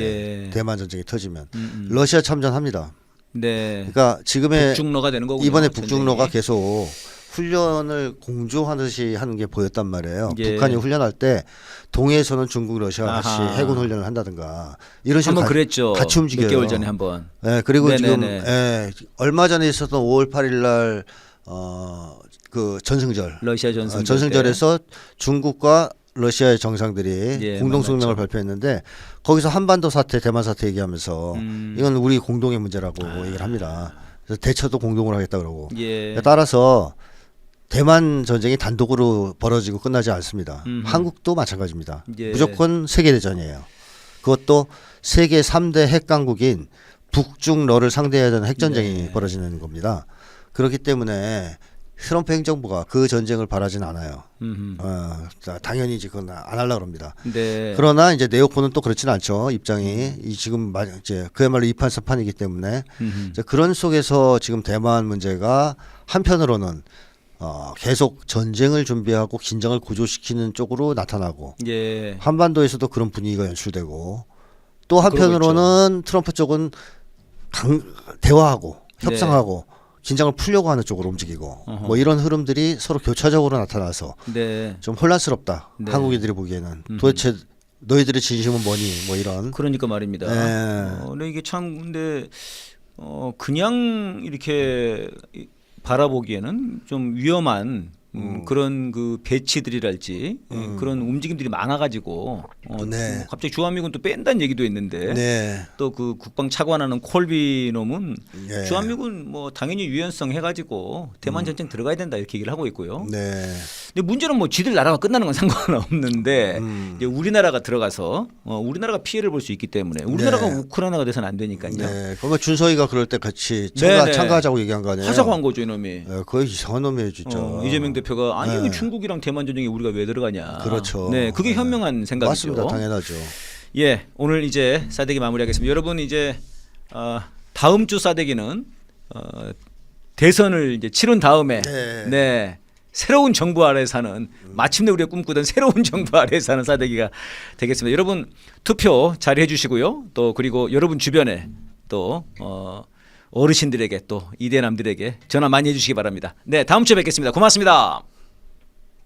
예. 대만 전쟁이 터지면 러시아 참전합니다. 네. 그러니까 지금의 북중러가 되는 거군요. 이번에 북중러가 전쟁이. 계속 훈련을 공조하듯이 하는 게 보였단 말이에요. 예. 북한이 훈련할 때 동해에서는 중국, 러시아가 같이 아하. 해군 훈련을 한다든가 이런 식으로 한번 그랬죠. 같이 움직여요. 몇 개월 전에 한번. 네, 그리고 네네네. 지금 얼마 전에 있었던 5월 8일 날 그 전승절 러시아 전승절 전승절에서 중국과 러시아의 정상들이 예, 공동 성명을 만났죠. 발표했는데 거기서 한반도 사태, 대만 사태 얘기하면서 이건 우리 공동의 문제라고 얘기를 합니다. 그래서 대처도 공동으로 하겠다 그러고. 예. 따라서 대만 전쟁이 단독으로 벌어지고 끝나지 않습니다. 한국도 마찬가지입니다. 예. 무조건 세계 대전이에요. 그것도 세계 3대 핵 강국인 북중러를 상대해야 되는 핵 전쟁이 네. 벌어지는 겁니다. 그렇기 때문에 트럼프 행정부가 그 전쟁을 바라진 않아요. 당연히 이제 그건 안 하려고 합니다. 네. 그러나 이제 네오콘은 또 그렇지는 않죠. 입장이 지금 이제 그야말로 이판사판이기 때문에 이제 그런 속에서 지금 대만 문제가 한편으로는 계속 전쟁을 준비하고 긴장을 고조시키는 쪽으로 나타나고 예. 한반도에서도 그런 분위기가 연출되고 또 한편으로는 트럼프 쪽은 대화하고 협상하고 긴장을 풀려고 하는 쪽으로 움직이고 뭐 이런 흐름들이 서로 교차적으로 나타나서 네. 좀 혼란스럽다. 네. 한국인들이 보기에는 도대체 너희들의 진심은 뭐니? 뭐 이런. 그러니까 말입니다. 네. 근데 이게 참 근데 그냥 이렇게 바라보기에는 좀 위험한 그런 그 배치들이랄지 그런 움직임들이 많아가지고 네. 갑자기 주한미군 또 뺀다는 얘기도 있는데 네. 또 그 국방 차관하는 콜비 놈은 네. 주한미군 뭐 당연히 유연성 해가지고 대만 전쟁 들어가야 된다 이렇게 얘기를 하고 있고요. 네. 근데 문제는 뭐 지들 나라가 끝나는 건 상관없는데 이제 우리나라가 들어가서 우리나라가 피해를 볼 수 있기 때문에 우리나라가 네. 우크라이나가 돼서는 안 되니까요. 네. 그러면 준서이가 그럴 때 같이 네네. 참가하자고 얘기한 거 아니에요? 하자고 한 거죠 이놈이. 네, 거의 이상한 놈이에요 진짜. 이재명 대표가 아니 네. 중국이랑 대만 전쟁에 우리가 왜 들어가냐. 그렇죠. 네, 그게 현명한 생각이죠. 맞습니다. 당연하죠. 예, 오늘 이제 싸대기 마무리하겠습니다. 여러분 이제 다음 주 싸대기는 대선을 이제 치른 다음에 네. 새로운 정부 아래 사는 마침내 우리가 꿈꾸던 새로운 정부 아래 사는 싸대기가 되겠습니다. 여러분 투표 잘 해주시고요. 또 그리고 여러분 주변에 또 어르신들에게 또 이대남들에게 전화 많이 해주시기 바랍니다. 네, 다음 주에 뵙겠습니다. 고맙습니다.